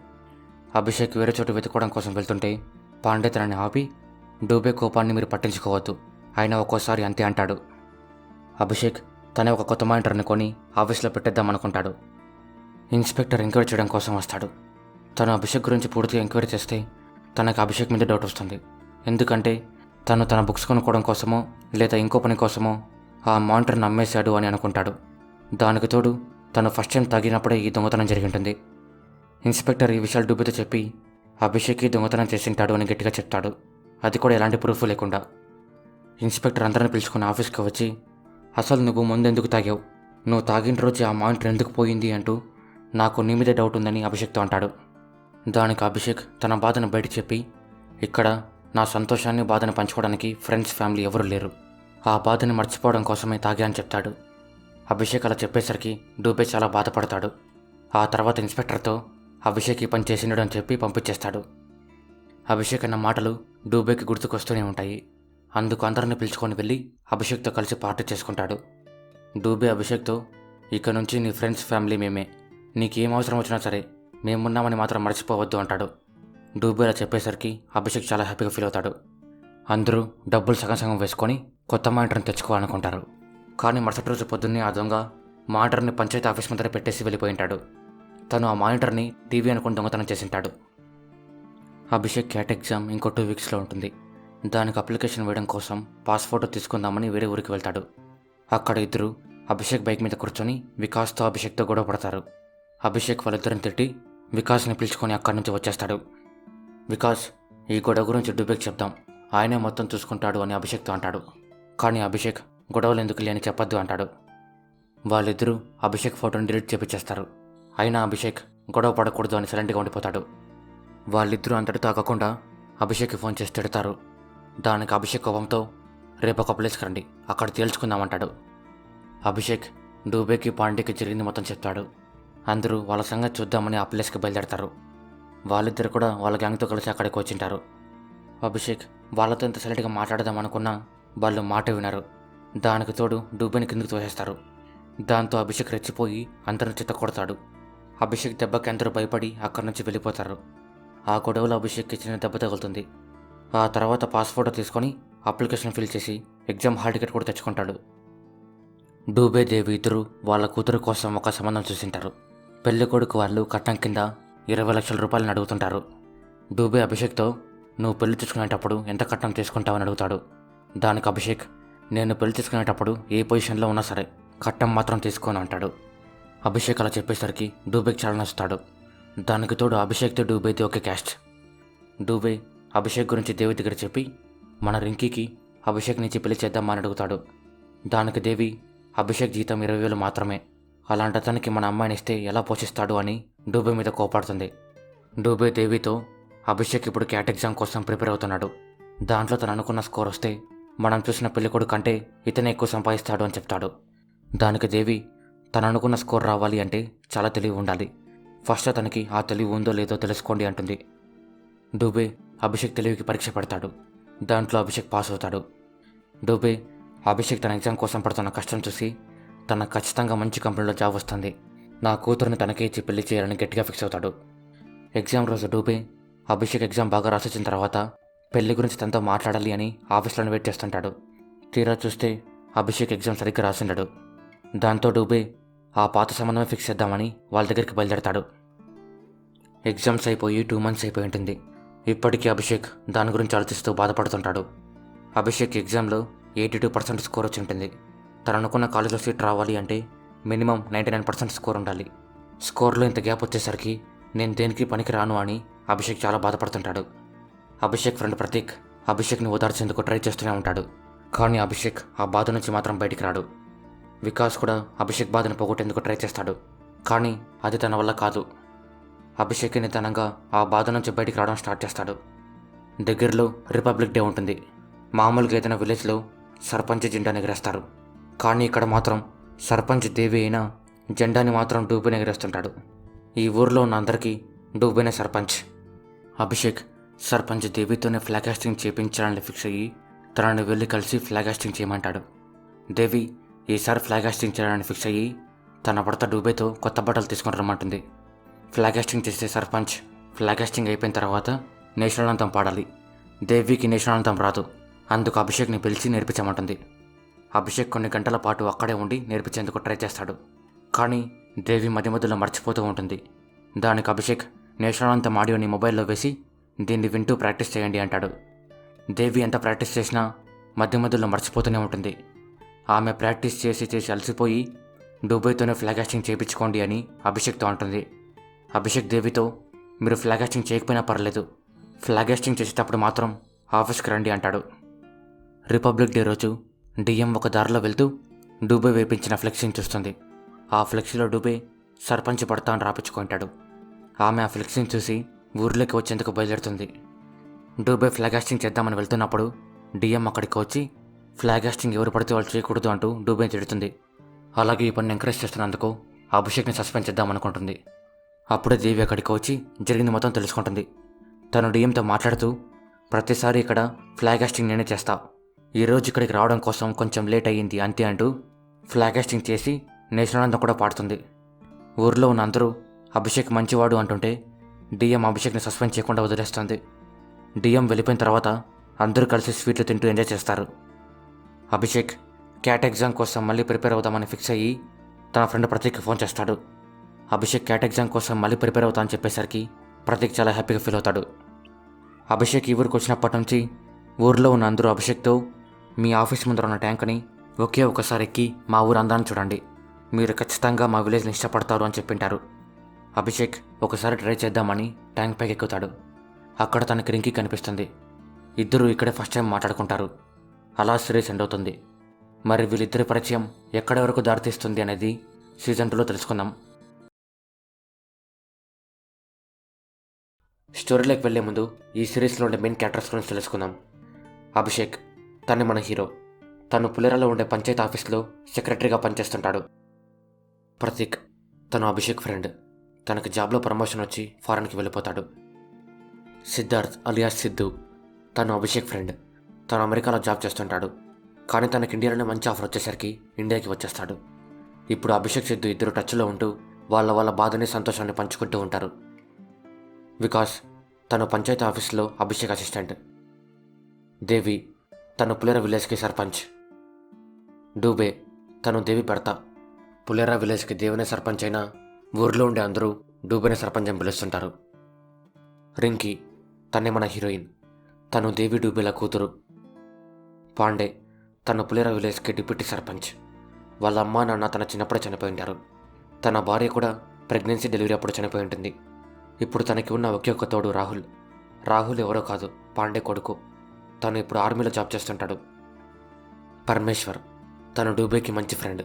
అభిషేక్ వేరే చోటు వెతుకోవడం కోసం వెళ్తుంటే పాండే తనని ఆపి డూబే కోపాన్ని మీరు పట్టించుకోవద్దు, ఆయన ఒక్కోసారి అంతే అంటాడు. అభిషేక్ తనే ఒక కొత్త మానిటర్ని కొని ఆఫీస్లో పెట్టేద్దామనుకుంటాడు. ఇన్స్పెక్టర్ ఎంక్వైరీ చేయడం కోసం వస్తాడు. తను అభిషేక్ గురించి పూర్తిగా ఎంక్వైరీ చేస్తే తనకు అభిషేక్ మీద డౌట్ వస్తుంది. ఎందుకంటే తను తన బుక్స్ కొనుక్కోవడం కోసమో లేదా ఇంకో పని కోసమో ఆ మానిటర్ని అమ్మేశాడు అని అనుకుంటాడు. దానికి తోడు తను ఫస్ట్ టైం తాగినప్పుడే ఈ దొంగతనం జరిగి ఉంటుంది. ఇన్స్పెక్టర్ ఈ విషయాలు డూబేతో చెప్పి అభిషేక్ ఈ దొంగతనం చేసింటాడు అని గట్టిగా చెప్తాడు, అది కూడా ఎలాంటి ప్రూఫ్ లేకుండా. ఇన్స్పెక్టర్ అందరిని పిలుచుకుని ఆఫీస్కి వచ్చి, అసలు నువ్వు ముందెందుకు తాగావు, నువ్వు తాగిన రోజు ఆ మానిటర్ ఎందుకు పోయింది అంటూ నాకు నీ మీదే డౌట్ ఉందని అభిషేక్తో అంటాడు. దానికి అభిషేక్ తన బాధను బయట చెప్పి, ఇక్కడ నా సంతోషాన్ని బాధను పంచుకోవడానికి ఫ్రెండ్స్ ఫ్యామిలీ ఎవరూ లేరు, ఆ బాధని మర్చిపోవడం కోసమే తాగా అని చెప్తాడు. అభిషేక్ అలా చెప్పేసరికి డూబే చాలా బాధపడతాడు. ఆ తర్వాత ఇన్స్పెక్టర్తో అభిషేక్ ఈ పని చేసినాడు అని చెప్పి పంపించేస్తాడు. అభిషేక్ అన్న మాటలు డూబేకి గుర్తుకొస్తూనే ఉంటాయి. అందుకు అందరిని పిలుచుకొని వెళ్ళి అభిషేక్తో కలిసి పార్టీ చేసుకుంటాడు. డూబే అభిషేక్తో, ఇక నుంచి నీ ఫ్రెండ్స్ ఫ్యామిలీ మేమే, నీకేం అవసరం వచ్చినా సరే మేమున్నామని మాత్రం మర్చిపోవద్దు అంటాడు. డూబే అలా చెప్పేసరికి అభిషేక్ చాలా హ్యాపీగా ఫీల్ అవుతాడు. అందరూ డబ్బులు సగం సగం వేసుకొని కొత్త మానిటర్ని తెచ్చుకోవాలనుకుంటారు. కానీ మరుసటి రోజు పొద్దున్నే ఆ దొంగ మానిటర్ని పంచాయతీ ఆఫీస్ ముందర పెట్టేసి వెళ్ళిపోయింటాడు. తను ఆ మానిటర్ని టీవీ అనుకుని దొంగతనం చేసింటాడు. అభిషేక్ క్యాట్ ఎగ్జామ్ ఇంకో 2 వీక్స్లో ఉంటుంది. దానికి అప్లికేషన్ వేయడం కోసం పాస్ ఫోటో తీసుకుందామని వేరే ఊరికి వెళ్తాడు. అక్కడ ఇద్దరు అభిషేక్ బైక్ మీద కూర్చొని వికాస్తో అభిషేక్తో గొడవ పడతారు. అభిషేక్ వాళ్ళిద్దరిని తిట్టి వికాస్ని పిలుచుకొని అక్కడి నుంచి వచ్చేస్తాడు. వికాస్, ఈ గొడవ గురించి డూబేకి చెప్దాం, ఆయనే మొత్తం చూసుకుంటాడు అని అభిషేక్తో అంటాడు. కానీ అభిషేక్ గొడవలు ఎందుకు లేని చెప్పొద్దు అంటాడు. వాళ్ళిద్దరూ అభిషేక్ ఫోటోని డిలీట్ చేపించేస్తారు. అయినా అభిషేక్ గొడవ పడకూడదు అని సైలెంట్గా ఉండిపోతాడు. వాళ్ళిద్దరూ అంతటితో ఆగకుండా అభిషేక్కి ఫోన్ చేసి తిడతారు. దానికి అభిషేక్ కోపంతో, రేపు ఒక ప్లేస్కి రండి, అక్కడ తేల్చుకుందామంటాడు. అభిషేక్ డూబేకి పాండేకి జరిగింది మొత్తం చెప్తాడు. అందరూ వాళ్ళ సంగతి చూద్దామని ఆ ప్లేస్కి బయలుదేరతారు. వాళ్ళిద్దరు కూడా వాళ్ళ గ్యాంగ్తో కలిసి అక్కడికి వచ్చింటారు. అభిషేక్ వాళ్ళతో ఇంత సైలెంట్గా మాట్లాడదామనుకున్నా వాళ్ళు మాట వినరు. దానికి తోడు డూబేని కిందకు తోసేస్తారు. దాంతో అభిషేక్ రెచ్చిపోయి అందరిని చిత్త కొడతాడు. అభిషేక్ దెబ్బకి అందరూ భయపడి అక్కడి నుంచి వెళ్ళిపోతారు. ఆ గొడవలో అభిషేక్కి చిన్న దెబ్బ తగులుతుంది. ఆ తర్వాత పాస్ ఫోటో తీసుకొని అప్లికేషన్ ఫిల్ చేసి ఎగ్జామ్ హాల్ టికెట్ కూడా తెచ్చుకుంటాడు. డూబే దేవి ఇద్దరు వాళ్ళ కూతురు కోసం ఒక సంబంధం చూసింటారు. పెళ్లి కొడుకు వాళ్ళు కట్నం కింద 20 లక్షల రూపాయలను అడుగుతుంటారు. డూబే అభిషేక్తో, నువ్వు పెళ్లి చేసుకునేటప్పుడు ఎంత కట్నం తీసుకుంటావని అడుగుతాడు. దానికి అభిషేక్, నేను పెళ్లి చేసుకునేటప్పుడు ఏ పొజిషన్లో ఉన్నా సరే కట్నం మాత్రం తీసుకోను అంటాడు. అభిషేక్ అలా చెప్పేసరికి డూబేకి చాలా నచ్చుతాడు. దానికి తోడు అభిషేక్తో డూబేది ఒకే క్యాస్ట్. డూబే అభిషేక్ గురించి దేవి దగ్గర చెప్పి మన రింకీకి అభిషేక్ నుంచి పెళ్లి చేద్దామని అడుగుతాడు. దానికి దేవి, అభిషేక్ జీతం 20,000 మాత్రమే, అలాంటి అతనికి మన అమ్మాయిని ఇస్తే ఎలా పోషిస్తాడు అని డూబే మీద కోపాడుతుంది. డూబే దేవితో, అభిషేక్ ఇప్పుడు క్యాట్ ఎగ్జామ్ కోసం ప్రిపేర్ అవుతున్నాడు, దాంట్లో తను అనుకున్న స్కోర్ వస్తే మనం చూసిన పెళ్ళికొడు కంటే ఇతనే ఎక్కువ సంపాదిస్తాడు అని చెప్తాడు. దానికి దేవి, తను అనుకున్న స్కోర్ రావాలి అంటే చాలా తెలివి ఉండాలి, ఫస్ట్ అతనికి ఆ తెలివి ఉందో లేదో తెలుసుకోండి అంటుంది. డూబే అభిషేక్ తెలివికి పరీక్ష పెడతాడు. దాంట్లో అభిషేక్ పాస్ అవుతాడు. డూబే అభిషేక్ తన ఎగ్జామ్ కోసం పడుతున్న కష్టం చూసి తనకు ఖచ్చితంగా మంచి కంపెనీలో జాబ్ వస్తుంది, నా కూతురుని తనకే ఇచ్చి పెళ్లి చేయాలని గట్టిగా ఫిక్స్ అవుతాడు. ఎగ్జామ్ రోజు డూబే అభిషేక్ ఎగ్జామ్ బాగా రాసొచ్చిన తర్వాత పెళ్లి గురించి తనతో మాట్లాడాలి అని ఆఫీస్లో వెయిట్ చేస్తుంటాడు. తీరా చూస్తే అభిషేక్ ఎగ్జామ్ సరిగ్గా రాసిండడు. దాంతో డూబే ఆ పాత సంబంధమే ఫిక్స్ చేద్దామని వాళ్ళ దగ్గరికి బయలుదేరతాడు. ఎగ్జామ్స్ అయిపోయి 2 months అయిపోయి ఉంటుంది. ఇప్పటికీ అభిషేక్ దాని గురించి ఆలోచిస్తూ బాధపడుతుంటాడు. అభిషేక్ ఎగ్జామ్లో 82% స్కోర్ వచ్చి ఉంటుంది. తను అనుకున్న కాలేజ్లో సీట్ రావాలి అంటే మినిమం 99% స్కోర్ ఉండాలి. స్కోర్లో ఇంత గ్యాప్ వచ్చేసరికి నేను దేనికి పనికి రాను అని అభిషేక్ చాలా బాధపడుతుంటాడు. అభిషేక్ ఫ్రెండ్ ప్రతీక్ అభిషేక్ని ఓదార్చేందుకు ట్రై చేస్తూనే ఉంటాడు. కానీ అభిషేక్ ఆ బాధ నుంచి మాత్రం బయటికి రాడు. వికాస్ కూడా అభిషేక్ బాధను పోగొట్టేందుకు ట్రై చేస్తాడు. కానీ అది తన వల్ల కాదు. అభిషేక్ నిదానంగా ఆ బాధ నుంచి బయటికి రావడం స్టార్ట్ చేస్తాడు. దగ్గరలో రిపబ్లిక్ డే ఉంటుంది. మామూలుగా ఏదైనా విలేజ్లో సర్పంచ్ జెండాని ఎగరేస్తారు. కానీ ఇక్కడ మాత్రం సర్పంచ్ దేవి అయినా జెండాని మాత్రం డూబేని ఎగరేస్తుంటాడు. ఈ ఊరిలో ఉన్న అందరికీ డూబేనే సర్పంచ్. అభిషేక్ సర్పంచ్ దేవితోనే ఫ్లాగ్ హాస్టింగ్ చేయించాలని ఫిక్స్ అయ్యి తనని వెళ్ళి కలిసి ఫ్లాగ్ హాస్టింగ్ చేయమంటాడు. దేవి ఈసారి ఫ్లాగ్ హాస్టింగ్ చేయాలని ఫిక్స్ అయ్యి తన భర్త డూబేతో కొత్త బట్టలు తీసుకొని రమ్మంటుంది. ఫ్లాగ్ హాస్టింగ్ చేసే సర్పంచ్ ఫ్లాగ్ హాస్టింగ్ అయిపోయిన తర్వాత నేషనల్ అంతం పాడాలి. దేవికి నేషనల్ అంతం రాదు, అందుకు అభిషేక్ని పిలిచి నేర్పించమంటుంది. అభిషేక్ కొన్ని గంటల పాటు అక్కడే ఉండి నేర్పించేందుకు ట్రై చేస్తాడు. కానీ దేవి మధ్య మధ్యలో మర్చిపోతూ ఉంటుంది. దానికి అభిషేక్ నేషనల్ ఆడియోని మొబైల్లో వేసి దీన్ని వింటూ ప్రాక్టీస్ చేయండి అంటాడు. దేవి ఎంత ప్రాక్టీస్ చేసినా మధ్య మధ్యలో మర్చిపోతూనే ఉంటుంది. ఆమె ప్రాక్టీస్ చేసి చేసి అలసిపోయి దుబాయ్తోనే ఫ్లాగ్ హాస్టింగ్ చేయించుకోండి అని అభిషేక్తో అంటుంది. అభిషేక్ దేవితో, మీరు ఫ్లాగ్ హాస్టింగ్ చేయకపోయినా పర్లేదు, ఫ్లాగ్ హాస్టింగ్ చేసేటప్పుడు మాత్రం ఆఫీస్కి రండి అంటాడు. రిపబ్లిక్ డే రోజు డిఎం ఒక దారిలో వెళ్తూ దుబాయ్ వేపించిన ఫ్లెక్సీని చూస్తుంది. ఆ ఫ్లెక్సీలో దుబాయ్ సర్పంచ్ పడతా అని రాపించుకుంటాడు. ఆమె ఆ ఫ్లెక్సీని చూసి ఊర్లోకి వచ్చేందుకు బయలుదేరుతుంది. దుబాయ్ ఫ్లాగ్ హాస్టింగ్ చేద్దామని వెళ్తున్నప్పుడు డిఎం అక్కడికి వచ్చి ఫ్లాగ్ హాస్టింగ్ ఎవరు పడితే వాళ్ళు చేయకూడదు అంటూ దుబాయ్ తిడుతుంది. అలాగే ఈ పని ఎంకరేజ్ చేస్తున్నందుకు అభిషేక్ని సస్పెండ్ చేద్దామనుకుంటుంది. అప్పుడే దేవి అక్కడికి వచ్చి జరిగింది మొత్తం తెలుసుకుంటుంది. తను డిఎంతో మాట్లాడుతూ, ప్రతిసారి ఇక్కడ ఫ్లాగ్ హాస్టింగ్ నేనే చేస్తా, ఈరోజు ఇక్కడికి రావడం కోసం కొంచెం లేట్ అయ్యింది అంతే అంటూ ఫ్లాగ్ హాస్టింగ్ చేసి నేషనల్ కూడా పాడుతుంది. ఊర్లో ఉన్న అందరూ అభిషేక్ మంచివాడు అంటుంటే డిఎం అభిషేక్ని సస్పెండ్ చేయకుండా వదిలేస్తుంది. డిఎం వెళ్ళిపోయిన తర్వాత అందరూ కలిసి స్వీట్లు తింటూ ఎంజాయ్ చేస్తారు. అభిషేక్ క్యాట్ ఎగ్జామ్ కోసం మళ్ళీ ప్రిపేర్ అవుదామని ఫిక్స్ అయ్యి తన ఫ్రెండ్ ప్రతీక్కి ఫోన్ చేస్తాడు. అభిషేక్ క్యాట్ ఎగ్జామ్ కోసం మళ్ళీ ప్రిపేర్ అవుతా అని చెప్పేసరికి ప్రతీక్ చాలా హ్యాపీగా ఫీల్ అవుతాడు. అభిషేక్ ఈ ఊరికి వచ్చినప్పటి నుంచి ఊర్లో ఉన్న అందరూ అభిషేక్తో, మీ ఆఫీస్ ముందర ఉన్న ట్యాంక్ని ఒకే ఒకసారి ఎక్కి మా ఊరు అందాన్ని చూడండి, మీరు ఖచ్చితంగా మా విలేజ్ని ఇష్టపడతారు అని చెప్పింటారు. అభిషేక్ ఒకసారి ట్రై చేద్దామని ట్యాంక్ పైకి ఎక్కుతాడు. అక్కడ తనకి రింకీ కనిపిస్తుంది. ఇద్దరు ఇక్కడే ఫస్ట్ టైం మాట్లాడుకుంటారు. అలా సిరీస్ ఎండ్ అవుతుంది. మరి వీళ్ళిద్దరి పరిచయం ఎక్కడి వరకు దారితీస్తుంది అనేది సీజన్ 2లో తెలుసుకుందాం. స్టోరీలోకి వెళ్లే ముందు ఈ సిరీస్లో ఉండే మెయిన్ క్యారెక్టర్స్ గురించి తెలుసుకుందాం. అభిషేక్, తను మన హీరో. తను పులేరాలో ఉండే పంచాయతీ ఆఫీస్లో సెక్రటరీగా పనిచేస్తుంటాడు. ప్రతీక్, తను అభిషేక్ ఫ్రెండ్. తనకు జాబ్లో ప్రమోషన్ వచ్చి ఫారెన్కి వెళ్ళిపోతాడు. సిద్ధార్థ్ అలియాస్ సిద్ధు, తను అభిషేక్ ఫ్రెండ్. తను అమెరికాలో జాబ్ చేస్తుంటాడు. కానీ తనకి ఇండియాలోనే మంచి ఆఫర్ వచ్చేసరికి ఇండియాకి వచ్చేస్తాడు. ఇప్పుడు అభిషేక్ సిద్ధు ఇద్దరు టచ్లో ఉంటూ వాళ్ళ బాధని సంతోషాన్ని పంచుకుంటూ ఉంటారు. వికాస్, తను పంచాయతీ ఆఫీస్లో అభిషేక్ అసిస్టెంట్. దేవి, తను పులేరా విలేజ్కి సర్పంచ్. డూబే, తను దేవి భర్త. పులేరా విలేజ్కి దేవినే సర్పంచ్ అయినా ఊర్లో ఉండే అందరూ డూబేనే సర్పంచ్ అని పిలుస్తుంటారు. రింకీ, తనే మన హీరోయిన్. తను దేవి డూబేల కూతురు. పాండే, తను పులేరా విలేజ్కి డిప్యూటీ సర్పంచ్. వాళ్ళ అమ్మా నాన్న తన చిన్నప్పుడే చనిపోయి ఉంటారు. తన భార్య కూడా ప్రెగ్నెన్సీ డెలివరీ అప్పుడు చనిపోయి ఉంటుంది. ఇప్పుడు తనకి ఉన్న ఒకే ఒక్క తోడు రాహుల్. రాహుల్ ఎవరో కాదు, పాండే కొడుకు. తను ఇప్పుడు ఆర్మీలో జాబ్ చేస్తుంటాడు. పరమేశ్వర్, తను డూబేకి మంచి ఫ్రెండ్.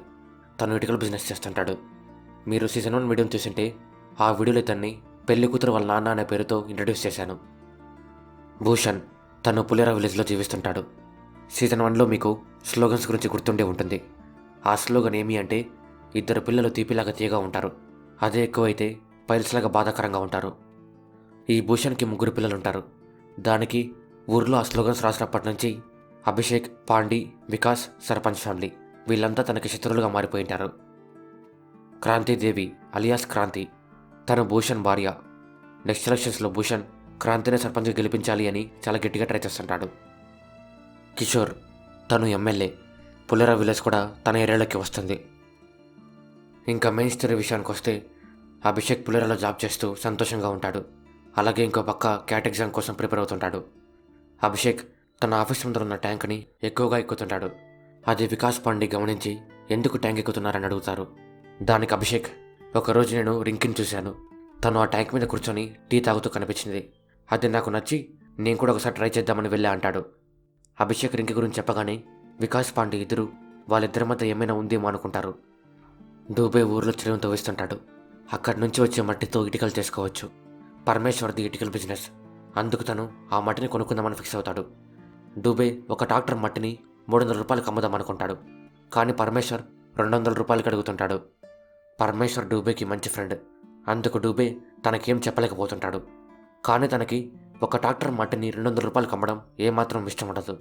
తను ఇటుకల బిజినెస్ చేస్తుంటాడు. మీరు సీజన్ 1 వీడియోని చూసింటే ఆ వీడియోలో తన్ని పెళ్లి కూతురు వాళ్ళ నాన్న అనే పేరుతో ఇంట్రడ్యూస్ చేశాను. భూషణ్, తను పులేరా విలేజ్లో జీవిస్తుంటాడు. సీజన్ 1లో మీకు స్లోగన్స్ గురించి గుర్తుండే ఉంటుంది. ఆ స్లోగన్ ఏమి అంటే, ఇద్దరు పిల్లలు తీపిలాగా తీయగా ఉంటారు, అదే ఎక్కువైతే పైల్స్లాగా బాధాకరంగా ఉంటారు. ఈ భూషణ్కి 3 పిల్లలుంటారు. దానికి ఊర్లో ఆ స్లోగన్స్ రాసినప్పటి నుంచి అభిషేక్, పాండి, వికాస్, సర్పంచ్ ఫ్యామిలీ వీళ్ళంతా తనకి శత్రువులుగా మారిపోయింటారు. క్రాంతిదేవి అలియాస్ క్రాంతి, తను భూషణ్ భార్య. నెక్స్ట్ ఎలక్షన్స్లో భూషణ్ క్రాంతినే సర్పంచ్గా గెలిపించాలి అని చాలా గట్టిగా ట్రై చేస్తుంటాడు. కిషోర్, తను ఎమ్మెల్యే. పులేరా విలేజ్ కూడా తన ఏరియాలోకి వస్తుంది. ఇంకా మెయిన్ స్టోరీ విషయానికి వస్తే అభిషేక్ పులేరాలో జాబ్ చేస్తూ సంతోషంగా ఉంటాడు. అలాగే ఇంకో పక్క క్యాట్ ఎగ్జామ్ కోసం ప్రిపేర్ అవుతుంటాడు. అభిషేక్ తన ఆఫీస్ ముందర ఉన్న ట్యాంక్ని ఎక్కువగా ఎక్కుతుంటాడు. అది వికాస్ పాండే గమనించి ఎందుకు ట్యాంక్ ఎక్కుతున్నారని అడుగుతారు. దానికి అభిషేక్, ఒకరోజు నేను రింకిని చూశాను, తను ఆ ట్యాంక్ మీద కూర్చొని టీ తాగుతూ కనిపించింది, అది నాకు నచ్చి నేను కూడా ఒకసారి ట్రై చేద్దామని వెళ్ళా అంటాడు. అభిషేక్ రింకి గురించి చెప్పగానే వికాస్ పాండే ఇద్దరు వాళ్ళిద్దరి మధ్య ఏమైనా ఉందేమో అనుకుంటారు. డూబే ఊర్లో చెరువును తవ్విస్తుంటాడు. అక్కడి నుంచి వచ్చే మట్టితో ఇటుకలు చేసుకోవచ్చు. పరమేశ్వర్ది ఇటుకల బిజినెస్, అందుకు తను ఆ మట్టిని కొనుక్కుందామని ఫిక్స్ అవుతాడు. డూబే ఒక ట్రాక్టర్ మట్టిని 300 రూపాయలకు అమ్ముదామనుకుంటాడు. కానీ పరమేశ్వర్ 200 రూపాయలకి అడుగుతుంటాడు. పరమేశ్వర్ డూబేకి మంచి ఫ్రెండ్, అందుకు డూబే తనకేం చెప్పలేకపోతుంటాడు. కానీ తనకి ఒక ట్రాక్టర్ మట్టిని 200 రూపాయలకు అమ్మడం ఏమాత్రం ఇష్టం ఉండదు.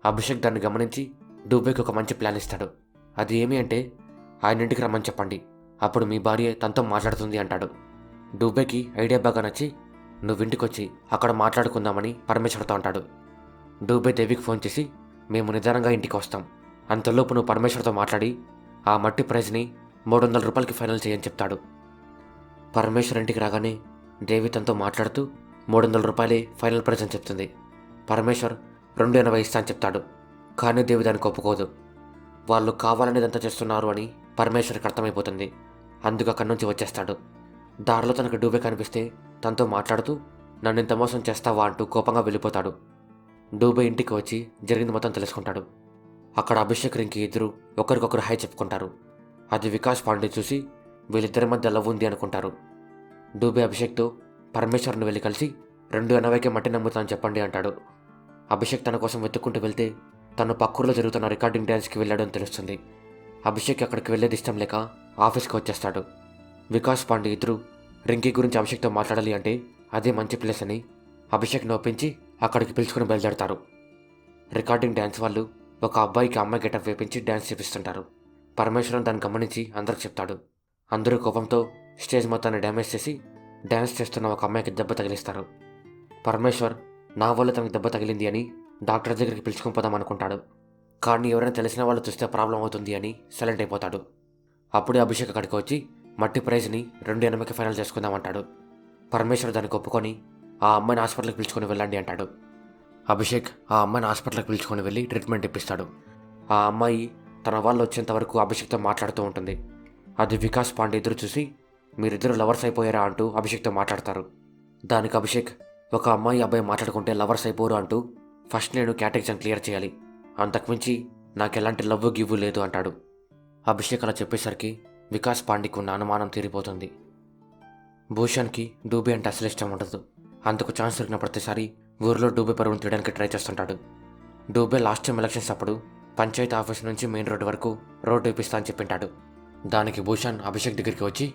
అభిషేక్ దాన్ని గమనించి డూబేకి ఒక మంచి ప్లాన్ ఇస్తాడు. అది ఏమి అంటే, ఆయన ఇంటికి రమ్మని చెప్పండి, అప్పుడు మీ భార్య తనతో మాట్లాడుతుంది అంటాడు. డూబేకి ఐడియా బాగా నచ్చి నువ్వు ఇంటికొచ్చి అక్కడ మాట్లాడుకుందామని పరమేశ్వర్తో అంటాడు. డూబే దేవికి ఫోన్ చేసి, మేము నిదానంగా ఇంటికి వస్తాం, అంతలోపు నువ్వు పరమేశ్వర్తో మాట్లాడి ఆ మట్టి ప్రైజ్ని ₹300 ఫైనల్ చేయని చెప్తాడు. పరమేశ్వర్ ఇంటికి రాగానే దేవి తనతో మాట్లాడుతూ ₹300 ఫైనల్ ప్రైజ్ అని చెప్తుంది. పరమేశ్వర్ 280 ఇస్తా అని చెప్తాడు. కానీ దేవి దానికి ఒప్పుకోదు. వాళ్ళు కావాలని ఇదంతా చేస్తున్నారు అని పరమేశ్వర్కి అర్థమైపోతుంది. అందుకు అక్కడి నుంచి వచ్చేస్తాడు. దారిలో తనకు డూబే కనిపిస్తే తనతో మాట్లాడుతూ నన్ను ఇంత మోసం చేస్తావా అంటూ కోపంగా వెళ్ళిపోతాడు. డూబే ఇంటికి వచ్చి జరిగింది మొత్తం తెలుసుకుంటాడు. అక్కడ అభిషేక్ రింకి ఇద్దరు ఒకరికొకరు హాయ్ చెప్పుకుంటారు. అది వికాస్ పాండే చూసి వీళ్ళిద్దరి మధ్య లవ్ ఉంది అనుకుంటారు. డూబే అభిషేక్తో పరమేశ్వర్ని వెళ్ళి కలిసి 280కే మట్టి నమ్ముతానని చెప్పండి అంటాడు. అభిషేక్ తన కోసం వెతుక్కుంటూ వెళ్తే తను పక్కూరులో జరుగుతున్న రికార్డింగ్ డ్యాన్స్కి వెళ్ళాడని తెలుస్తుంది. అభిషేక్ అక్కడికి వెళ్ళేది ఇష్టం లేక ఆఫీస్కి వచ్చేస్తాడు. వికాస్ పాండే ఇద్దరు రింకీ గురించి అభిషేక్తో మాట్లాడాలి అంటే అదే మంచి ప్లేస్ అని అభిషేక్ని ఒప్పించి అక్కడికి పిలుచుకుని బయలుదేరతారు. రికార్డింగ్ డ్యాన్స్ వాళ్ళు ఒక అబ్బాయికి అమ్మాయి గెటప్ వేపించి డ్యాన్స్ చేపిస్తుంటారు. పరమేశ్వరం దాన్ని గమనించి అందరికి చెప్తాడు. అందరూ కోపంతో స్టేజ్ మొత్తాన్ని డ్యామేజ్ చేసి డ్యాన్స్ చేస్తున్న ఒక అమ్మాయికి దెబ్బ తగిలిస్తారు. పరమేశ్వర్ నా వల్ల తనకు దెబ్బ తగిలింది అని డాక్టర్ దగ్గరికి పిలుచుకొని పోదాం అనుకుంటాడు. కానీ ఎవరైనా తెలిసిన వాళ్ళు చూస్తే ప్రాబ్లం అవుతుంది అని సైలెంట్ అయిపోతాడు. అప్పుడే అభిషేక్ అక్కడికి వచ్చి మట్టి ప్రైజ్ని 280కి ఫైనల్ చేసుకుందామంటాడు. పరమేశ్వర్ దానికి ఒప్పుకొని ఆ అమ్మాయిని హాస్పిటల్కి పిలుచుకొని వెళ్ళండి అంటాడు. అభిషేక్ ఆ అమ్మాయిని హాస్పిటల్కి పిలుచుకొని వెళ్ళి ట్రీట్మెంట్ ఇప్పిస్తాడు. ఆ అమ్మాయి తన వాళ్ళు వచ్చేంత వరకు అభిషేక్తో మాట్లాడుతూ ఉంటుంది. అది వికాస్ పాండే ఎదురు చూసి మీరిద్దరు లవర్స్ అయిపోయారా అంటూ అభిషేక్తో మాట్లాడతారు. దానికి అభిషేక్ ఒక అమ్మాయి అబ్బాయి మాట్లాడుకుంటే లవర్స్ అయిపోరు అంటూ ఫస్ట్ నేను క్యాట్ ఎగ్జామ్ క్లియర్ చేయాలి, అంతకుమించి నాకు ఎలాంటి లవ్ గివ్వు లేదు అంటాడు. అభిషేక్ అలా చెప్పేసరికి వికాస్ పాండేకి ఉన్న అనుమానం తీరిపోతుంది. భూషణ్కి డూబే అంటే అసలు ఇష్టం ఉండదు. అందుకు ఛాన్స్ దొరికిన ప్రతిసారి ఊరిలో డూబే పరువును తీయడానికి ట్రై చేస్తుంటాడు. డూబే లాస్ట్ టైం ఎలక్షన్స్ అప్పుడు పంచాయతీ ఆఫీస్ నుంచి మెయిన్ రోడ్డు వరకు రోడ్డు వేపిస్తా అని చెప్పింటాడు. దానికి భూషణ్ అభిషేక్ దగ్గరికి వచ్చి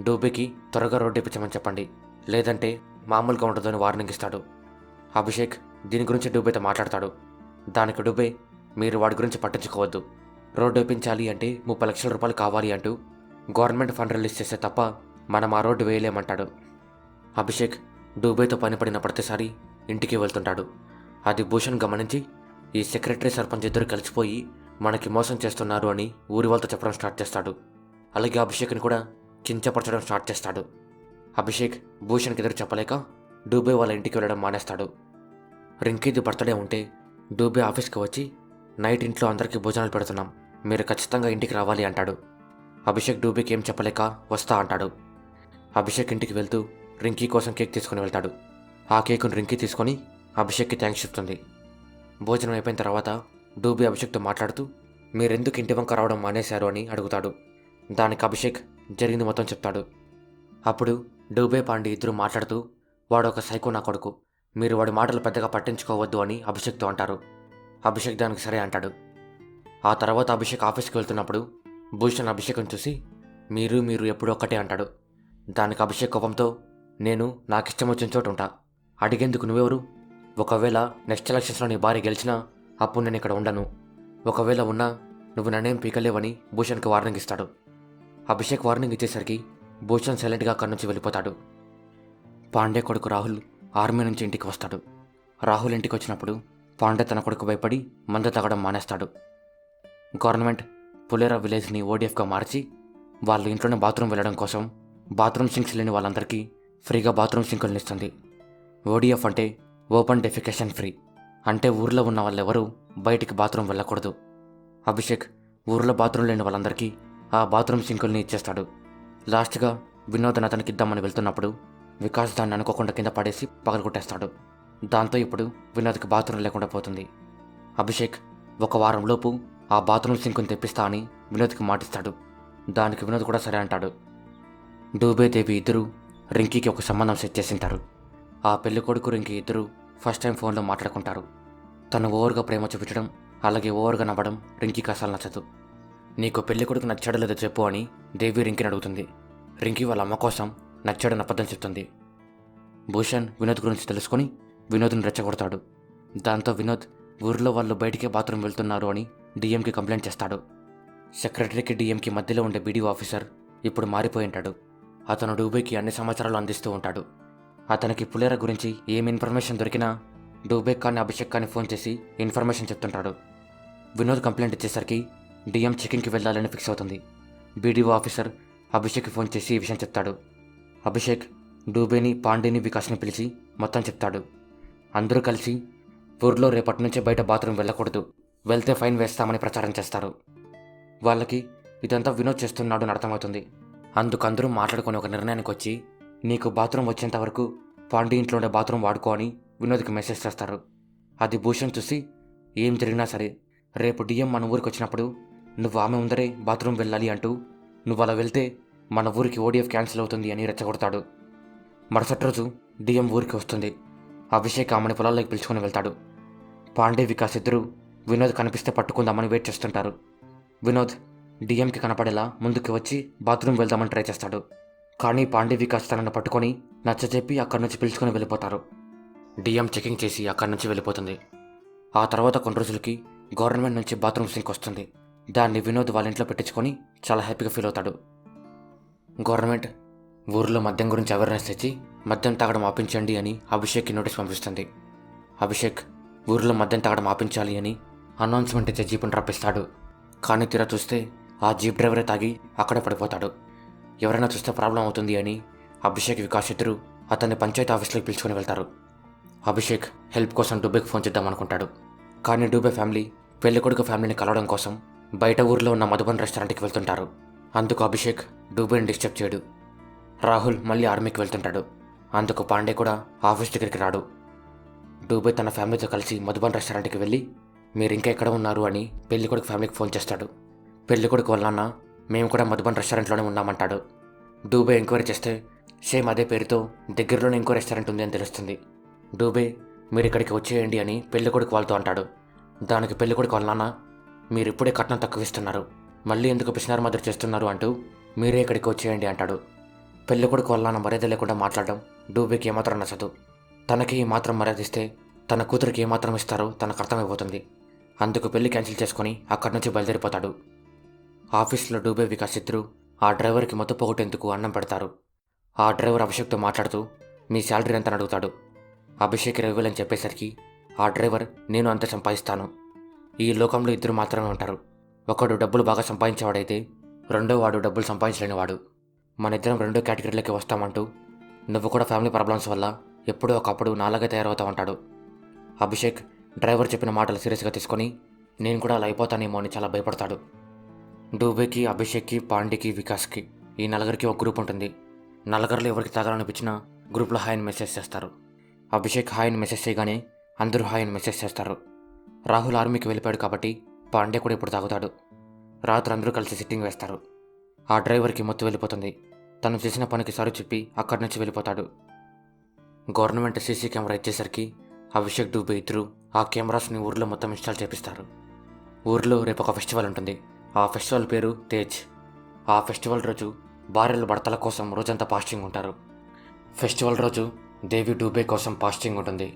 డూబేకి త్వరగా రోడ్డు వేపించమని చెప్పండి, లేదంటే మామూలుగా ఉండదని వార్నింగ్ ఇస్తాడు. అభిషేక్ దీని గురించి డూబేతో మాట్లాడతాడు. దానికి డూబే మీరు వాడి గురించి పట్టించుకోవద్దు, రోడ్డు వేపించాలి అంటే 30 లక్షల రూపాయలు కావాలి అంటూ గవర్నమెంట్ ఫండ్ రిలీజ్ చేస్తే తప్ప మనం ఆ రోడ్డు వేయలేమంటాడు. అభిషేక్ డూబేతో పనిపడిన ప్రతిసారి ఇంటికి వెళ్తుంటాడు. అది భూషణ్ గమనించి ఈ సెక్రటరీ సర్పంచ్ ఇద్దరు కలిసిపోయి మనకి మోసం చేస్తున్నారు అని ఊరి వాళ్ళతో చెప్పడం స్టార్ట్ చేస్తాడు. అలాగే అభిషేక్ని కూడా కించపరచడం స్టార్ట్ చేస్తాడు. అభిషేక్ భూషణ్కి ఎదురు చెప్పలేక డూబే వాళ్ళ ఇంటికి వెళ్ళడం మానేస్తాడు. రింకీది బర్త్డే ఉంటే డూబే ఆఫీస్కి వచ్చి నైట్ ఇంట్లో అందరికీ భోజనాలు పెడుతున్నాం, మీరు ఖచ్చితంగా ఇంటికి రావాలి అంటాడు. అభిషేక్ డూబేకి ఏం చెప్పలేక వస్తా అంటాడు. అభిషేక్ ఇంటికి వెళ్తూ రింకీ కోసం కేక్ తీసుకుని వెళ్తాడు. ఆ కేకును రింకీ తీసుకొని అభిషేక్కి థ్యాంక్స్ చెప్తుంది. భోజనం అయిపోయిన తర్వాత డూబే అభిషేక్తో మాట్లాడుతూ మీరెందుకు ఇంటి వంక రావడం మానేశారు అని అడుగుతాడు. దానికి అభిషేక్ జరిగింది మొత్తం చెప్తాడు. అప్పుడు డూబే పాండే ఇద్దరు మాట్లాడుతూ వాడు ఒక సైకో నా కొడుకు, మీరు వాడి మాటలు పెద్దగా పట్టించుకోవద్దు అని అభిషేక్తో అంటారు. అభిషేక్ దానికి సరే అంటాడు. ఆ తర్వాత అభిషేక్ ఆఫీస్కి వెళ్తున్నప్పుడు భూషణ్ అభిషేక్ని చూసి మీరు ఎప్పుడు ఒక్కటే అంటాడు. దానికి అభిషేక్ కోపంతో నేను నాకు ఇష్టం వచ్చిన చోటు ఉంటా, అడిగేందుకు నువ్వెవరు, ఒకవేళ నెక్స్ట్ ఎలక్షన్స్లో నీ భార్య గెలిచినా అప్పుడు నేను ఇక్కడ ఉండను, ఒకవేళ ఉన్నా నువ్వు నన్నేం పీకలేవని భూషణ్కి వార్నింగ్ ఇస్తాడు. అభిషేక్ వార్నింగ్ ఇచ్చేసరికి భూషణ్ సైలెంట్గా అక్కడి నుంచి వెళ్ళిపోతాడు. పాండే కొడుకు రాహుల్ ఆర్మీ నుంచి ఇంటికి వస్తాడు. రాహుల్ ఇంటికి వచ్చినప్పుడు పాండే తన కొడుకు భయపడి మందు తాగడం మానేస్తాడు. గవర్నమెంట్ పులేరా విలేజ్ని ఓడిఎఫ్గా మార్చి వాళ్ళ ఇంట్లోనే బాత్రూమ్ వెళ్ళడం కోసం బాత్రూమ్ సింక్స్ లేని వాళ్ళందరికీ ఫ్రీగా బాత్రూమ్ సింకులను ఇస్తుంది. ఓడిఎఫ్ అంటే ఓపెన్ డెఫికేషన్ ఫ్రీ, అంటే ఊర్లో ఉన్న వాళ్ళెవరూ బయటికి బాత్రూమ్ వెళ్ళకూడదు. అభిషేక్ ఊర్లో బాత్రూమ్ లేని వాళ్ళందరికీ ఆ బాత్రూమ్ సింకుల్ని ఇచ్చేస్తాడు. లాస్ట్గా వినోద్ అతనికి ఇద్దామని వెళ్తున్నప్పుడు వికాస్ దాన్ని అనుకోకుండా కింద పడేసి పగలగొట్టేస్తాడు. దాంతో ఇప్పుడు వినోద్కి బాత్రూమ్ లేకుండా పోతుంది. అభిషేక్ ఒక వారంలోపు ఆ బాత్రూమ్ సింకుని తెప్పిస్తా అని వినోద్కి మాటిస్తాడు. దానికి వినోద్ కూడా సరే అంటాడు. డూబే దేవి ఇద్దరు రింకీకి ఒక సంబంధం సెట్ చేసింటారు. ఆ పెళ్లి కొడుకు రింకీ ఇద్దరు ఫస్ట్ టైం ఫోన్లో మాట్లాడుకుంటారు. తను ఓవర్గా ప్రేమ చూపించడం అలాగే ఓవర్గా నవ్వడం రింకీకి అసలు నచ్చదు. నీకు పెళ్లి కొడుకు నచ్చాడో లేదో చెప్పు అని దేవి రింకీని అడుగుతుంది. రింకీ వాళ్ళ అమ్మ కోసం నచ్చాడని అబద్ధం చెప్తుంది. భూషణ్ వినోద్ గురించి తెలుసుకొని వినోద్ని రెచ్చగొడతాడు. దాంతో వినోద్ ఊరిలో వాళ్ళు బయటికే బాత్రూమ్ వెళ్తున్నారు అని డిఎంకి కంప్లైంట్ చేస్తాడు. సెక్రటరీకి డిఎంకి మధ్యలో ఉండే బీడీఓ ఆఫీసర్ ఇప్పుడు మారిపోయి ఉంటాడు. అతను డూబేకి అన్ని సమాచారాలు అందిస్తూ ఉంటాడు. అతనికి పులేరా గురించి ఏం ఇన్ఫర్మేషన్ దొరికినా డూబే కానీ అభిషేక్ కానీ ఫోన్ చేసి ఇన్ఫర్మేషన్ చెప్తుంటాడు. వినోద్ కంప్లైంట్ ఇచ్చేసరికి డిఎం చెకింగ్కి వెళ్ళాలని ఫిక్స్ అవుతుంది. బీడీఓ ఆఫీసర్ అభిషేక్కి ఫోన్ చేసి ఈ విషయం చెప్తాడు. అభిషేక్ డూబేని, పాండేని, వికాస్ని పిలిచి మొత్తం చెప్తాడు. అందరూ కలిసి ఊర్లో రేపటి నుంచే బయట బాత్రూమ్ వెళ్ళకూడదు, వెళ్తే ఫైన్ వేస్తామని ప్రచారం చేస్తారు. వాళ్ళకి ఇదంతా వినోద్ చేస్తున్నాడు అని అర్థమవుతుంది. అందుకందరూ మాట్లాడుకొని ఒక నిర్ణయానికి వచ్చి, నీకు బాత్రూమ్ వచ్చేంత వరకు పాండే ఇంట్లో ఉండే బాత్రూమ్ వాడుకో అని వినోద్కి మెసేజ్ చేస్తారు. అది భూషణ్ చూసి, ఏం జరిగినా సరే రేపు డిఎం మన ఊరికి వచ్చినప్పుడు నువ్వు ఆమె ముందరే బాత్రూమ్ వెళ్ళాలి అంటూ, నువ్వు అలా వెళ్తే మన ఊరికి ఓడిఎఫ్ క్యాన్సిల్ అవుతుంది అని రెచ్చగొడతాడు. మరుసటి రోజు డిఎం ఊరికి వస్తుంది. అభిషేక్ ఆమెను పొలాల్లోకి పిలుచుకొని వెళ్తాడు. పాండే, వికాస్ ఇద్దరు వినోద్ కనిపిస్తే పట్టుకుందామని వెయిట్ చేస్తుంటారు. వినోద్ డిఎంకి కనపడేలా ముందుకు వచ్చి బాత్రూమ్ వెళ్దామని ట్రై చేస్తాడు. కానీ పాండే, వికాస్ తనను పట్టుకొని నచ్చజెప్పి అక్కడి నుంచి పిలుచుకొని వెళ్ళిపోతారు. డిఎం చెకింగ్ చేసి అక్కడి నుంచి వెళ్ళిపోతుంది. ఆ తర్వాత కొన్ని రోజులకి గవర్నమెంట్ నుంచి బాత్రూమ్ సింక్ వస్తుంది. దాన్ని వినోద్ వాళ్ళ ఇంట్లో పెట్టించుకొని చాలా హ్యాపీగా ఫీల్ అవుతాడు. గవర్నమెంట్ ఊర్లో మద్యం గురించి అవేర్నెస్ తెచ్చి మద్యం తాగడం ఆపించండి అని అభిషేక్కి నోటీస్ పంపిస్తుంది. అభిషేక్ ఊర్లో మద్యం తాగడం ఆపించాలి అని అనౌన్స్మెంట్ ఇచ్చే జీపును రప్పిస్తాడు. కానీ తీరా చూస్తే ఆ జీప్ డ్రైవరే తాగి అక్కడే పడిపోతాడు. ఎవరైనా చూస్తే ప్రాబ్లం అవుతుంది అని అభిషేక్, వికాస్ ఇద్దరు అతన్ని పంచాయతీ ఆఫీస్లోకి పిలుచుకొని వెళ్తారు. అభిషేక్ హెల్ప్ కోసం డూబేకి ఫోన్ చేద్దాం అనుకుంటాడు. కానీ డూబే ఫ్యామిలీ పెళ్ళికొడుకు ఫ్యామిలీని కలవడం కోసం బయట ఊర్లో ఉన్న మధుబన్ రెస్టారెంట్కి వెళ్తుంటారు. అందుకు అభిషేక్ డూబేని డిస్టర్బ్ చేయడు. రాహుల్ మళ్ళీ ఆర్మీకి వెళ్తుంటాడు. అందుకు పాండే కూడా ఆఫీస్ దగ్గరికి రాడు. డూబే తన ఫ్యామిలీతో కలిసి మధుబన్ రెస్టారెంట్కి వెళ్ళి, మీరు ఇంకా ఎక్కడ ఉన్నారు అని పెళ్ళికొడుకు ఫ్యామిలీకి ఫోన్ చేస్తాడు. పెళ్ళికొడుకు వాళ్ళ నాన్న, మేము కూడా మధుబన్ రెస్టారెంట్లోనే ఉన్నామంటాడు. డూబే ఎంక్వైరీ చేస్తే సేమ్ అదే పేరుతో దగ్గరలోనే ఇంకో రెస్టారెంట్ ఉంది అని తెలుస్తుంది. డూబే, మీరు ఇక్కడికి వచ్చేయండి అని పెళ్ళికొడుకు వాళ్ళతో అంటాడు. దానికి పెళ్ళికొడుకు వాళ్ళ నాన్న, మీరు ఇప్పుడే కట్నం తక్కువ ఇస్తున్నారు, మళ్ళీ ఎందుకు పిసినారు మాదిరి చేస్తున్నారు అంటూ మీరే ఇక్కడికి వచ్చేయండి అంటాడు. పెళ్ళికొడుకు వాళ్ళ నాన్న మర్యాద లేకుండా మాట్లాడడం డూబేకి ఏమాత్రం నచ్చదు. తనకి ఏమాత్రం మర్యాద ఇస్తే తన కూతురికి ఏమాత్రం ఇస్తారో తనకు అర్థమైపోతుంది. అందుకు పెళ్లి క్యాన్సిల్ చేసుకుని అక్కడి నుంచి బయలుదేరిపోతాడు. ఆఫీస్లో డూబే, వికాస్ ఇద్దరు ఆ డ్రైవర్కి మత్తు పోగొట్టేందుకు అన్నం పెడతారు. ఆ డ్రైవర్ అభిషేక్తో మాట్లాడుతూ మీ శాలరీ ఎంత అని అడుగుతాడు. అభిషేక్ 20,000 అని చెప్పేసరికి ఆ డ్రైవర్, నేను అంత సంపాదిస్తాను, ఈ లోకంలో ఇద్దరు మాత్రమే ఉంటారు, ఒకడు డబ్బులు బాగా సంపాదించేవాడైతే రెండో వాడు డబ్బులు సంపాదించలేనివాడు, మన ఇద్దరం రెండో కేటగిరీలోకి వస్తామంటూ నువ్వు కూడా ఫ్యామిలీ ప్రాబ్లమ్స్ వల్ల ఎప్పుడో ఒకప్పుడు నాలాగే తయారవుతావంటాడు. అభిషేక్ డ్రైవర్ చెప్పిన మాటలు సీరియస్గా తీసుకొని నేను కూడా అలా అయిపోతానేమో అని చాలా భయపడతాడు. డూబేకి, అభిషేక్కి, పాండేకి, వికాస్కి ఈ నలుగురికి ఒక గ్రూప్ ఉంటుంది. నలుగురిలో ఎవరికి తాగాలనిపించినా గ్రూప్లో హాయ్ అని మెసేజ్ చేస్తారు. అభిషేక్ హాయ్ అని మెసేజ్ చేయగానే అందరూ హాయ్ అని మెసేజ్ చేస్తారు. రాహుల్ ఆర్మీకి వెళ్ళిపోయాడు కాబట్టి పాండే కూడా ఇప్పుడు తాగుతాడు. రాత్రి అందరూ కలిసి సిట్టింగ్ వేస్తారు. ఆ డ్రైవర్కి మత్తు వెళ్ళిపోతుంది. తను చేసిన పనికి సారీ చెప్పి అక్కడి నుంచి వెళ్ళిపోతాడు. గవర్నమెంట్ సీసీ కెమెరా ఇచ్చేసరికి అభిషేక్, డూబే ఇద్దరు ఆ కెమెరాస్ని ఊర్లో మొత్తం ఇన్స్టాల్ చేపిస్తారు. ఊర్లో రేపు ఒక ఫెస్టివల్ ఉంటుంది. ఆ ఫెస్టివల్ పేరు తేజ్. ఆ ఫెస్టివల్ రోజు భార్యలు భర్తల కోసం రోజంతా పాస్టింగ్ ఉంటారు. ఫెస్టివల్ రోజు దేవి డూబే కోసం పాస్టింగ్ ఉంటుంది.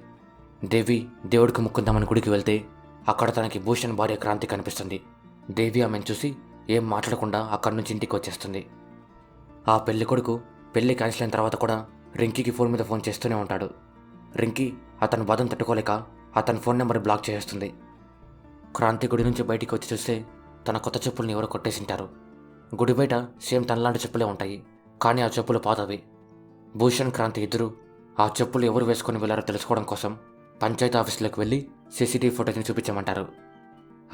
దేవి దేవుడికి ముక్కుందామని గుడికి వెళ్తే అక్కడ తనకి భూషణ్ భార్య క్రాంతి కనిపిస్తుంది. దేవి ఆమెను చూసి ఏం మాట్లాడకుండా అక్కడి నుంచి ఇంటికి వచ్చేస్తుంది. ఆ పెళ్లి కొడుకు పెళ్లి క్యాన్సిల్ అయిన తర్వాత కూడా రింకీకి ఫోన్ మీద ఫోన్ చేస్తూనే ఉంటాడు. రింకీ అతని బాధను తట్టుకోలేక అతని ఫోన్ నెంబర్ బ్లాక్ చేసేస్తుంది. క్రాంతి గుడి నుంచి బయటికి వచ్చి చూస్తే తన కొత్త చెప్పుల్ని ఎవరో కొట్టేసింటారు. గుడి బయట సేమ్ తనలాంటి చెప్పులే ఉంటాయి, కానీ ఆ చెప్పులు పాతవి. భూషణ్, క్రాంతి ఇద్దరు ఆ చెప్పులు ఎవరు వేసుకొని వెళ్లారో తెలుసుకోవడం కోసం పంచాయతీ ఆఫీసులోకి వెళ్ళి సీసీటీవీ ఫుటేజ్ని చూపించమంటారు.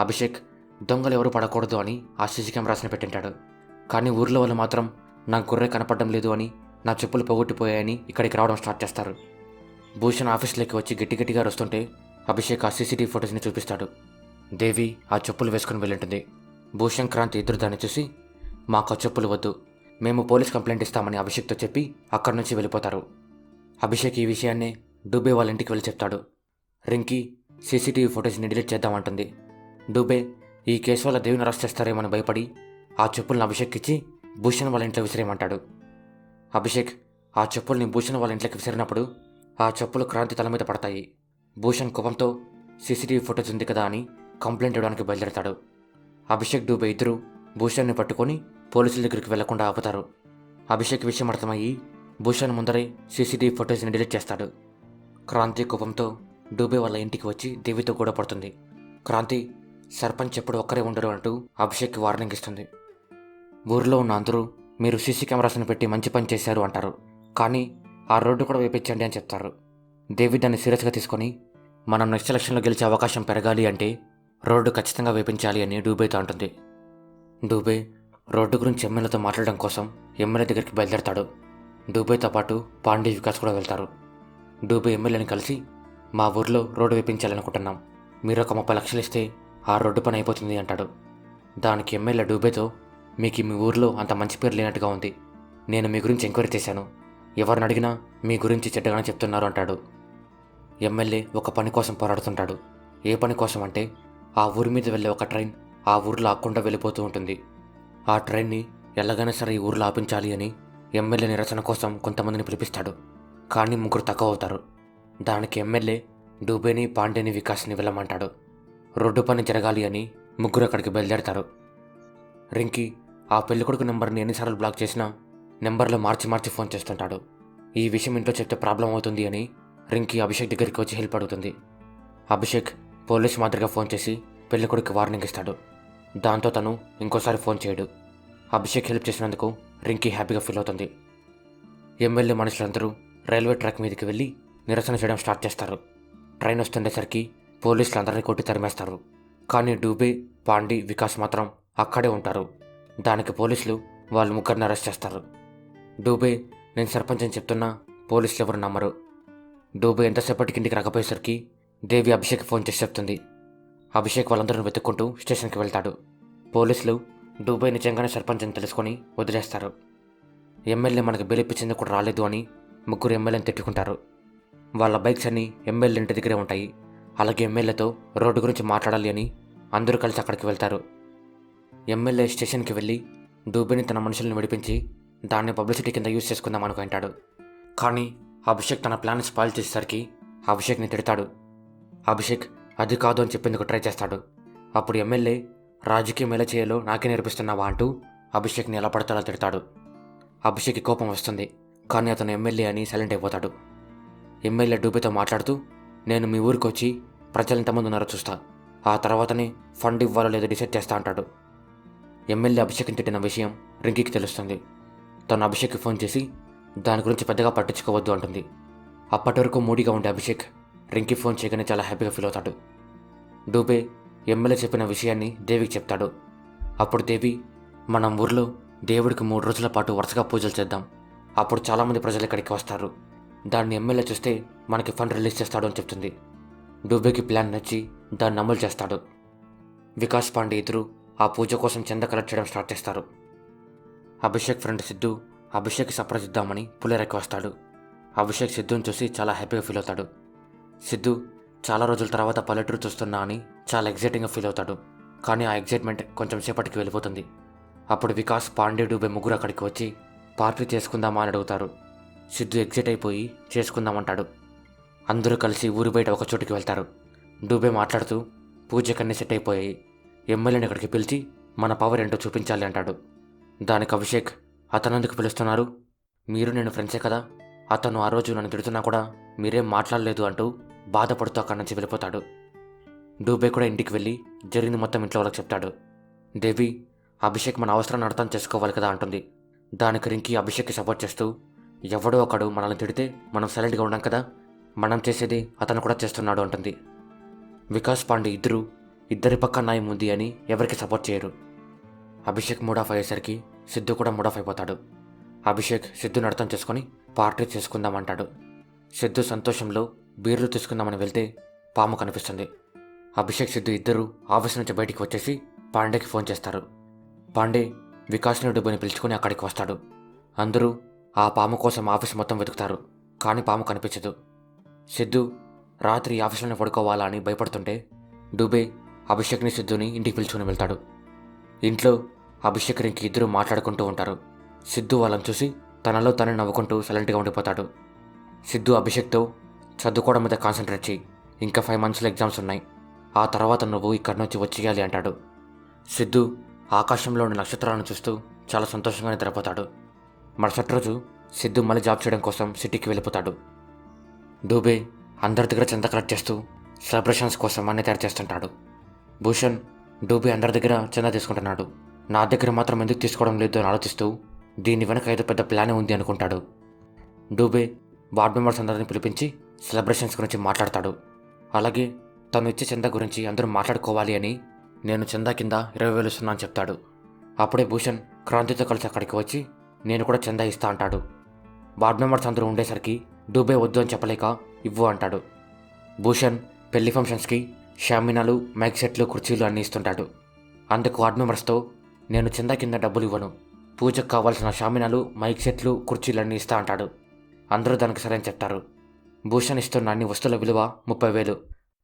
అభిషేక్ దొంగలు ఎవరు పడకూడదు అని ఆ సీసీ కెమెరాస్ని పెట్టింటాడు. కానీ ఊర్లో వాళ్ళు మాత్రం నా గుర్రె కనపడడం లేదు అని, నా చెప్పులు పోగొట్టిపోయాయని ఇక్కడికి రావడం స్టార్ట్ చేస్తారు. భూషణ్ ఆఫీస్లోకి వచ్చి గట్టిగా వస్తుంటే అభిషేక్ ఆ సీసీటీవీ ఫుటేజ్ని చూపిస్తాడు. దేవి ఆ చెప్పులు వేసుకుని వెళ్ళింటుంది. భూషణ్, క్రాంతి ఇద్దరు దాన్ని చూసి మాకు ఆ చెప్పులు వద్దు, మేము పోలీస్ కంప్లైంట్ ఇస్తామని అభిషేక్తో చెప్పి అక్కడి నుంచి వెళ్ళిపోతారు. అభిషేక్ ఈ విషయాన్నే డూబే వాళ్ళ ఇంటికి వెళ్ళి చెప్తాడు. రింకీ సీసీటీవీ ఫుటేజ్ని డిలీట్ చేద్దామంటుంది. డూబే ఈ కేసు వల్ల దేవిని అరెస్ట్ చేస్తారేమని భయపడి ఆ చెప్పులను అభిషేక్ ఇచ్చి భూషణ్ వాళ్ళ ఇంట్లో విసిరేయమంటాడు. అభిషేక్ ఆ చెప్పుల్ని భూషణ్ వాళ్ళ ఇంట్లోకి విసిరినప్పుడు ఆ చెప్పులు క్రాంతి తల మీద పడతాయి. భూషణ్ కోపంతో సీసీటీవీ ఫుటేజ్ ఉంది కదా అని కంప్లైంట్ ఇవ్వడానికి బయలుదేరతాడు. అభిషేక్, డూబే ఇద్దరు భూషణ్ని పట్టుకొని పోలీసుల దగ్గరికి వెళ్లకుండా ఆపుతారు. అభిషేక్ విషయం అర్థమయ్యి భూషణ్ ముందరే సీసీటీవీ ఫుటేజ్ని డిలీట్ చేస్తాడు. క్రాంతి కోపంతో డూబే వాళ్ళ ఇంటికి వచ్చి దేవితో గొడవ పడుతుంది. క్రాంతి సర్పంచ్ ఎప్పుడు ఒక్కరే ఉండరు అంటూ అభిషేక్కి వార్నింగ్ ఇస్తుంది. ఊరిలో ఉన్న అందరూ మీరు సీసీ కెమెరాస్ని పెట్టి మంచి పని చేశారు అంటారు. కానీ ఆ రోడ్డు కూడా వేపించండి అని చెప్తారు. దేవి దాన్ని సీరియస్గా తీసుకొని మనం నెక్స్ట్ ఎలక్షన్లో గెలిచే అవకాశం పెరగాలి అంటే రోడ్డు ఖచ్చితంగా వేపించాలి అని డూబేతో అంటుంది. డూబే రోడ్డు గురించి ఎమ్మెల్యేతో మాట్లాడడం కోసం ఎమ్మెల్యే దగ్గరికి బయలుదేరతాడు. డూబేతో పాటు పాండే, వికాస్ కూడా వెళ్తారు. డూబే ఎమ్మెల్యేని కలిసి మా ఊర్లో రోడ్డు వేపించాలనుకుంటున్నాం, మీరు ఒక 30 లక్షలు ఇస్తే ఆ రోడ్డు పని అయిపోతుంది అంటాడు. దానికి ఎమ్మెల్యే డూబేతో మీకు మీ ఊర్లో అంత మంచి పేరు లేనట్టుగా ఉంది, నేను మీ గురించి ఎంక్వైరీ చేశాను, ఎవరిని అడిగినా మీ గురించి చెడ్డగానే చెప్తున్నారు అంటాడు. ఎమ్మెల్యే ఒక పని కోసం పోరాడుతుంటాడు. ఏ పని కోసం అంటే ఆ ఊరి మీద వెళ్ళే ఒక ట్రైన్ ఆ ఊర్లో ఆకుండా వెళ్ళిపోతూ ఉంటుంది. ఆ ట్రైన్ని ఎలాగైనా సరే ఈ ఊర్లో ఆపించాలి అని ఎమ్మెల్యే నిరసన కోసం కొంతమందిని పిలిపిస్తాడు. కానీ 3 తక్కువ అవుతారు. దానికి ఎమ్మెల్యే డూబేని, పాండేని, వికాస్ని వెళ్ళమంటాడు. రోడ్డు పని జరగాలి అని 3 అక్కడికి బయలుదేరతారు. రింకీ ఆ పెళ్ళికొడుకు నెంబర్ని ఎన్నిసార్లు బ్లాక్ చేసినా నెంబర్లో మార్చి ఫోన్ చేస్తుంటాడు. ఈ విషయం ఇంట్లో చెప్తే ప్రాబ్లం అవుతుంది అని రింకీ అభిషేక్ దగ్గరికి వచ్చి హెల్ప్ అడుగుతుంది. అభిషేక్ పోలీస్ మాదిరిగా ఫోన్ చేసి పెళ్ళికొడుకు వార్నింగ్ ఇస్తాడు. దాంతో తను ఇంకోసారి ఫోన్ చేయడు. అభిషేక్ హెల్ప్ చేసినందుకు రింకీ హ్యాపీగా ఫీల్ అవుతుంది. ఎమ్మెల్యే మనుషులందరూ రైల్వే ట్రాక్ మీదకి వెళ్ళి నిరసన చేయడం స్టార్ట్ చేస్తారు. ట్రైన్ వస్తుండేసరికి పోలీసులు అందరినీ కొట్టి తరిమేస్తారు. కానీ డూబే, పాండే, వికాస్ మాత్రం అక్కడే ఉంటారు. దానికి పోలీసులు వాళ్ళు 3 అరెస్ట్ చేస్తారు. డూబే నేను సర్పంచ్ అని చెప్తున్నా పోలీసులు ఎవరు నమ్మరు. డూబే ఎంతసేపటికి ఇంటికి రాకపోయేసరికి దేవి అభిషేక్ ఫోన్ చేసి చెప్తుంది. అభిషేక్ వాళ్ళందరిని వెతుక్కుంటూ స్టేషన్కి వెళ్తాడు. పోలీసులు డూబే నిజంగానే సర్పంచ్ అని తెలుసుకొని వదిలేస్తారు. ఎమ్మెల్యే మనకు బెయిల్ ఇప్పించింది కూడా రాలేదు అని 3 ఎమ్మెల్యేని తిట్టుకుంటారు. వాళ్ళ బైక్స్ అన్నీ ఎమ్మెల్యే ఇంటి దగ్గరే ఉంటాయి. అలాగే ఎమ్మెల్యేతో రోడ్డు గురించి మాట్లాడాలి అని అందరూ కలిసి అక్కడికి వెళ్తారు. ఎమ్మెల్యే స్టేషన్కి వెళ్ళి డూబేని తన మనుషుల్ని విడిపించి దాన్ని పబ్లిసిటీ కింద యూజ్ చేసుకుందాం అనుకుంటాడు. కానీ అభిషేక్ తన ప్లాన్ స్పాయిల్ చేసేసరికి అభిషేక్ని తిడతాడు. అభిషేక్ అది కాదు అని చెప్పేందుకు ట్రై చేస్తాడు. అప్పుడు ఎమ్మెల్యే రాజకీయం ఎలా చేయాలో నాకే నేర్పిస్తున్నావా అంటూ అభిషేక్ని ఎలా పడతాడో తిడతాడు. అభిషేక్కి కోపం వస్తుంది. కానీ అతను ఎమ్మెల్యే అని సైలెంట్ అయిపోతాడు. ఎమ్మెల్యే డూబేతో మాట్లాడుతూ నేను మీ ఊరికి వచ్చి ప్రజలు ఎంతమంది ఉన్నారో చూస్తా, ఆ తర్వాతనే ఫండ్ ఇవ్వాలో లేదో డిసైడ్ చేస్తా అంటాడు. ఎమ్మెల్యే అభిషేక్ని తిట్టిన విషయం రింకీకి తెలుస్తుంది. తను అభిషేక్కి ఫోన్ చేసి దాని గురించి పెద్దగా పట్టించుకోవద్దు అంటుంది. అప్పటి వరకు మూడీగా ఉండే అభిషేక్ రింకీ ఫోన్ చేయగానే చాలా హ్యాపీగా ఫీల్ అవుతాడు. డూబే ఎమ్మెల్యే చెప్పిన విషయాన్ని దేవికి చెప్తాడు. అప్పుడు దేవి మనం ఊర్లో దేవుడికి 3 రోజుల పాటు వరుసగా పూజలు చేద్దాం, అప్పుడు చాలామంది ప్రజలు ఇక్కడికి వస్తారు, దాన్ని ఎమ్మెల్యే చూస్తే మనకి ఫండ్ రిలీజ్ చేస్తాడు అని చెప్తుంది. డూబేకి ప్లాన్ నచ్చి దాన్ని అమలు చేస్తాడు. వికాస్, పాండే ఇద్దరు ఆ పూజ కోసం చందా కలెక్ట్ చేయడం స్టార్ట్ చేస్తారు. అభిషేక్ ఫ్రెండ్ సిద్ధు అభిషేక్కి సర్ప్రైజ్ ఇద్దామని పులేరాకి వస్తాడు. అభిషేక్ సిద్ధుని చూసి చాలా హ్యాపీగా ఫీల్ అవుతాడు. సిద్ధు చాలా రోజుల తర్వాత పల్లెటూరు చూస్తున్నా అని చాలా ఎగ్జైటింగ్గా ఫీల్ అవుతాడు. కానీ ఆ ఎగ్జైట్మెంట్ కొంచెం సేపటికి వెళ్ళిపోతుంది. అప్పుడు వికాస్, పాండే, డూబే 3 అక్కడికి వచ్చి పార్టీ చేసుకుందామా అని అడుగుతారు. సిద్ధు ఎగ్జైట్ అయిపోయి చేసుకుందామంటాడు. అందరూ కలిసి ఊరి బయట ఒక చోటుకి వెళ్తారు. డూబే మాట్లాడుతూ పూజకన్నీ సెట్ అయిపోయాయి, ఎమ్మెల్యేని ఇక్కడికి పిలిచి మన పవర్ ఏంటో చూపించాలి అంటాడు. దానికి అభిషేక్ అతనందుకు పిలుస్తున్నారు, మీరు నేను ఫ్రెండ్సే కదా, అతను ఆ రోజు నన్ను తిడుతున్నా కూడా మీరేం మాట్లాడలేదు అంటూ బాధపడుతూ అక్కడి నుంచి వెళ్ళిపోతాడు. డూబే కూడా ఇంటికి వెళ్ళి జరిగింది మొత్తం ఇంట్లో వాళ్ళకి చెప్తాడు. దేవి అభిషేక్ మన అవసరాన్ని అర్థం చేసుకోవాలి కదా అంటుంది. దానికి రింకీ అభిషేక్కి సపోర్ట్ చేస్తూ ఎవడో ఒకడు మనల్ని తిడితే మనం సైలెంట్గా ఉన్నాం కదా, మనం చేసేది అతను కూడా చేస్తున్నాడు అంటుంది. వికాస్, పాండే ఇద్దరి పక్క న్యాయం ఉంది అని ఎవరికి సపోర్ట్ చేయరు. అభిషేక్ మూడ్ ఆఫ్ అయ్యేసరికి సిద్ధు కూడా మూడ్ ఆఫ్ అయిపోతాడు. అభిషేక్ సిద్ధుని అర్థం చేసుకొని పార్టీ చేసుకుందామంటాడు. సిద్ధు సంతోషంలో బీర్లు తీసుకుందామని వెళ్తే పాము కనిపిస్తుంది. అభిషేక్, సిద్ధు ఇద్దరు ఆఫీస్ నుంచి బయటికి వచ్చేసి పాండేకి ఫోన్ చేస్తారు. పాండే వికాస్ని, డూబేని పిలుచుకొని అక్కడికి వస్తాడు. అందరూ ఆ పాము కోసం ఆఫీస్ మొత్తం వెతుకుతారు. కానీ పాము కనిపించదు. సిద్ధు రాత్రి ఆఫీస్లోనే పడుకోవాలా అని భయపడుతుంటే డూబే అభిషేక్ని, సిద్ధుని ఇంటికి పిలుచుకొని వెళ్తాడు. ఇంట్లో అభిషేక్, రింకీ ఇద్దరు మాట్లాడుకుంటూ ఉంటారు. సిద్ధు వాళ్ళని చూసి తనలో తనే నవ్వుకుంటూ సైలెంట్గా ఉండిపోతాడు. సిద్ధు అభిషేక్తో చదువుకోవడం మీద కాన్సన్ట్రేట్ చేయి, ఇంకా 5 మంత్స్లో ఎగ్జామ్స్ ఉన్నాయి, ఆ తర్వాత నువ్వు ఇక్కడి నుంచి వచ్చేయాలి అంటాడు. సిద్ధు ఆకాశంలోని నక్షత్రాలను చూస్తూ చాలా సంతోషంగా నిద్రపోతాడు. మరుసటి రోజు సిద్ధు మళ్ళీ జాబ్ చేయడం కోసం సిటీకి వెళ్ళిపోతాడు. డూబే అందరి దగ్గర చందా కలెక్ట్ చేస్తూ సెలబ్రేషన్స్ కోసం అన్నీ తయారు చేస్తుంటాడు. భూషణ్ డూబే అందరి దగ్గర చందా తీసుకుంటున్నాడు. నా దగ్గర మాత్రం ఎందుకు తీసుకోవడం లేదు అని ఆలోచిస్తూ దీని వెనక ఏదో పెద్ద ప్లానే ఉంది అనుకుంటాడు. డూబే వార్డ్ మెంబర్స్ అందరిని పిలిపించి సెలబ్రేషన్స్ గురించి మాట్లాడతాడు. అలాగే తను ఇచ్చే చందా గురించి అందరూ మాట్లాడుకోవాలి అని నేను చందా కింద 20,000 ఇస్తున్నా అని చెప్తాడు. అప్పుడే భూషణ్ క్రాంతితో కలిసి అక్కడికి వచ్చి నేను కూడా చందా ఇస్తా అంటాడు. వార్డ్ మెంబర్స్ అందరూ ఉండేసరికి డూబే వద్దు అని చెప్పలేక ఇవ్వు అంటాడు. భూషణ్ పెళ్లి ఫంక్షన్స్కి షామినాలు, మైక్ సెట్లు, కుర్చీలు అన్నీ ఇస్తుంటాడు. అందుకు వార్డ్ మెంబర్స్తో నేను చందా కింద డబ్బులు ఇవ్వను, పూజకు కావాల్సిన షామినాలు, మైక్ సెట్లు, కుర్చీలు అన్నీ ఇస్తా అంటాడు. అందరూ దానికి సరే అని చెప్తారు. భూషణ్ ఇస్తున్న అన్ని వస్తువుల విలువ 30,000.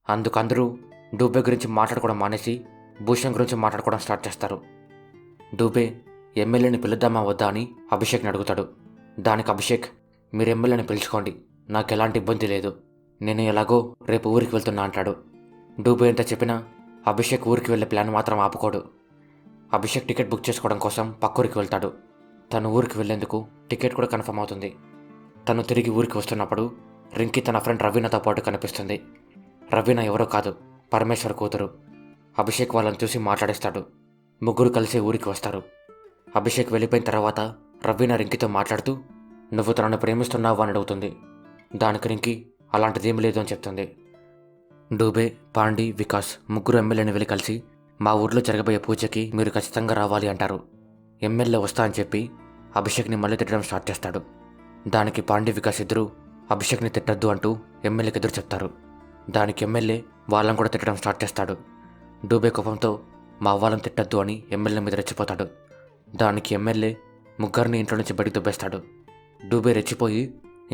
అందుకు అందరూ డూబే గురించి మాట్లాడుకోవడం మానేసి భూషణ్ గురించి మాట్లాడుకోవడం స్టార్ట్ చేస్తారు. డూబే ఎమ్మెల్యేని పిలుద్దామా వద్దా అని అభిషేక్ని అడుగుతాడు. దానికి అభిషేక్ మీరు ఎమ్మెల్యేని పిలుచుకోండి, నాకు ఎలాంటి ఇబ్బంది లేదు, నేను ఎలాగో రేపు ఊరికి వెళ్తున్నా అంటాడు. డూబే ఎంత చెప్పినా అభిషేక్ ఊరికి వెళ్ళే ప్లాన్ మాత్రం ఆపుకోడు. అభిషేక్ టికెట్ బుక్ చేసుకోవడం కోసం పక్కూరికి వెళ్తాడు. తను ఊరికి వెళ్లేందుకు టికెట్ కూడా కన్ఫర్మ్ అవుతుంది. తను తిరిగి ఊరికి వస్తున్నప్పుడు రింకీ తన ఫ్రెండ్ రవీనాతో పాటు కనిపిస్తుంది. రవీనా ఎవరో కాదు, పరమేశ్వర్ కూతురు. అభిషేక్ వాళ్ళని చూసి మాట్లాడేస్తాడు. ముగ్గురు కలిసి ఊరికి వస్తారు. అభిషేక్ వెళ్ళిపోయిన తర్వాత రవీనా రింకీతో మాట్లాడుతూ నువ్వు తనను ప్రేమిస్తున్నావు అని అడుగుతుంది. దానికి రింకీ అలాంటిదేమీ లేదు అని చెప్తుంది. డూబే, పాండి, వికాస్ ముగ్గురు ఎమ్మెల్యేని వెళ్ళి కలిసి మా ఊర్లో జరగబోయే పూజకి మీరు ఖచ్చితంగా రావాలి అంటారు. ఎమ్మెల్యే వస్తా అని చెప్పి అభిషేక్ని మళ్ళీ తిట్టడం స్టార్ట్ చేస్తాడు. దానికి పాండి, వికాస్ ఇద్దరు అభిషేక్ని తిట్టద్దు అంటూ ఎమ్మెల్యేకి ఎదురు చెప్తారు. దానికి ఎమ్మెల్యే వాళ్ళని కూడా తిట్టడం స్టార్ట్ చేస్తాడు. డూబే కోపంతో మా వాళ్ళని తిట్టద్దు అని ఎమ్మెల్యే మీద రెచ్చిపోతాడు. దానికి ఎమ్మెల్యే ముగ్గురిని ఇంట్లో నుంచి బయటికి దుబ్బేస్తాడు. డూబే రెచ్చిపోయి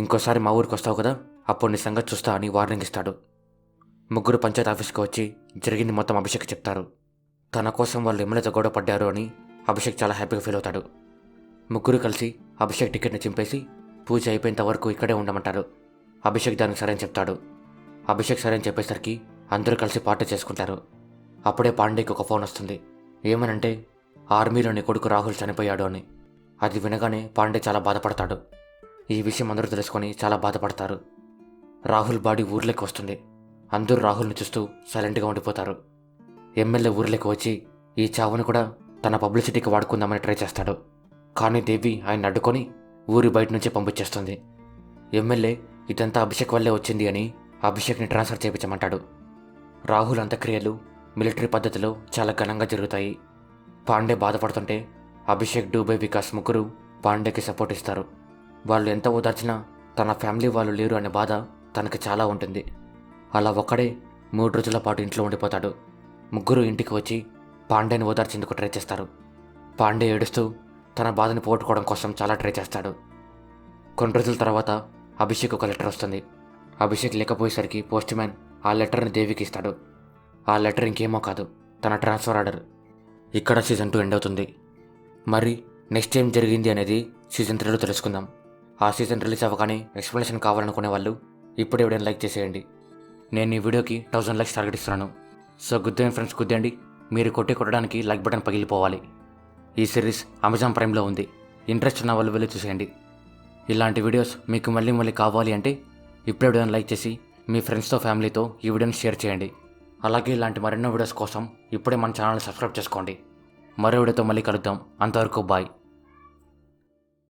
ఇంకోసారి మా ఊరికి వస్తావు కదా, అప్పుడు నీ సంగతి చూస్తా అని వార్నింగ్ ఇస్తాడు. ముగ్గురు పంచాయతీ ఆఫీస్కి వచ్చి జరిగింది మొత్తం అభిషేక్ చెప్తారు. తన కోసం వాళ్ళు ఎమ్మెల్యేతో గొడవ పడ్డారు అని అభిషేక్ చాలా హ్యాపీగా ఫీల్ అవుతాడు. ముగ్గురు కలిసి అభిషేక్ టికెట్ని చింపేసి పూజ అయిపోయేంత వరకు ఇక్కడే ఉండమంటారు. అభిషేక్ దానికి సరే అని చెప్తాడు. అభిషేక్ సరే అని చెప్పేసరికి అందరూ కలిసి పార్టీ చేసుకుంటారు. అప్పుడే పాండేకి ఒక ఫోన్ వస్తుంది. ఏమనంటే ఆర్మీలోని కొడుకు రాహుల్ చనిపోయాడు అని. అది వినగానే పాండే చాలా బాధపడతాడు. ఈ విషయం అందరూ తెలుసుకొని చాలా బాధపడతారు. రాహుల్ బాడీ ఊర్లోకి వస్తుంది. అందరూ రాహుల్ని చూస్తూ సైలెంట్గా ఉండిపోతారు. ఎమ్మెల్యే ఊర్లోకి వచ్చి ఈ చావుని కూడా తన పబ్లిసిటీకి వాడుకుందామని ట్రై చేస్తాడు. కానీ దేవి ఆయన అడ్డుకొని ఊరి బయట నుంచి పంపించేస్తుంది. ఎమ్మెల్యే ఇదంతా అభిషేక్ వల్లే వచ్చింది అని అభిషేక్ని ట్రాన్స్ఫర్ చేయించమంటాడు. రాహుల్ అంత్యక్రియలు మిలిటరీ పద్ధతిలో చాలా ఘనంగా జరుగుతాయి. పాండే బాధపడుతుంటే అభిషేక్, డూబే, వికాస్ ముగ్గురు పాండేకి సపోర్ట్ ఇస్తారు. వాళ్ళు ఎంత ఓదార్చినా తన ఫ్యామిలీ వాళ్ళు లేరు అనే బాధ తనకి చాలా ఉంటుంది. అలా ఒక్కడే 3 రోజుల పాటు ఇంట్లో ఉండిపోతాడు. ముగ్గురు ఇంటికి వచ్చి పాండేని ఓదార్చేందుకు ట్రై చేస్తారు. పాండే ఏడుస్తూ తన బాధని పోగొట్టుకోవడం కోసం చాలా ట్రై చేస్తాడు. కొన్ని రోజుల తర్వాత అభిషేక్ ఒక లెటర్ వస్తుంది. అభిషేక్ లేకపోయేసరికి పోస్ట్ మ్యాన్ ఆ లెటర్ని దేవికి ఇస్తాడు. ఆ లెటర్ ఇంకేమో కాదు, తన ట్రాన్స్ఫర్ ఆర్డర్. ఇక్కడ సీజన్ 2 ఎండ్ అవుతుంది. మరి నెక్స్ట్ ఏం జరిగింది అనేది సీజన్ 3లో తెలుసుకుందాం. ఆ సీజన్ రిలీజ్ అవ్వగానే ఎక్స్ప్లెనేషన్ కావాలనుకునే వాళ్ళు ఇప్పుడే వీడియోని లైక్ చేసేయండి. నేను ఈ వీడియోకి 1000 లైక్స్ టార్గెట్ ఇస్తున్నాను. సో గుద్దేయండి ఫ్రెండ్స్, గుద్దండి. మీరు కొట్టడానికి లైక్ బటన్ పగిలిపోవాలి. ఈ సిరీస్ అమెజాన్ ప్రైమ్లో ఉంది. ఇంట్రెస్ట్ ఉన్న వాళ్ళు వెళ్ళి చూసేయండి. ఇలాంటి వీడియోస్ మీకు మళ్ళీ మళ్ళీ కావాలి అంటే ఇప్పుడే వీడియోని లైక్ చేసి మీ ఫ్రెండ్స్తో, ఫ్యామిలీతో ఈ వీడియోని షేర్ చేయండి. అలాగే ఇలాంటి మరెన్నో వీడియోస్ కోసం ఇప్పుడే మన ఛానల్ని సబ్స్క్రైబ్ చేసుకోండి. మరో వీడియోతో మళ్ళీ కలుద్దాం. అంతవరకు బాయ్.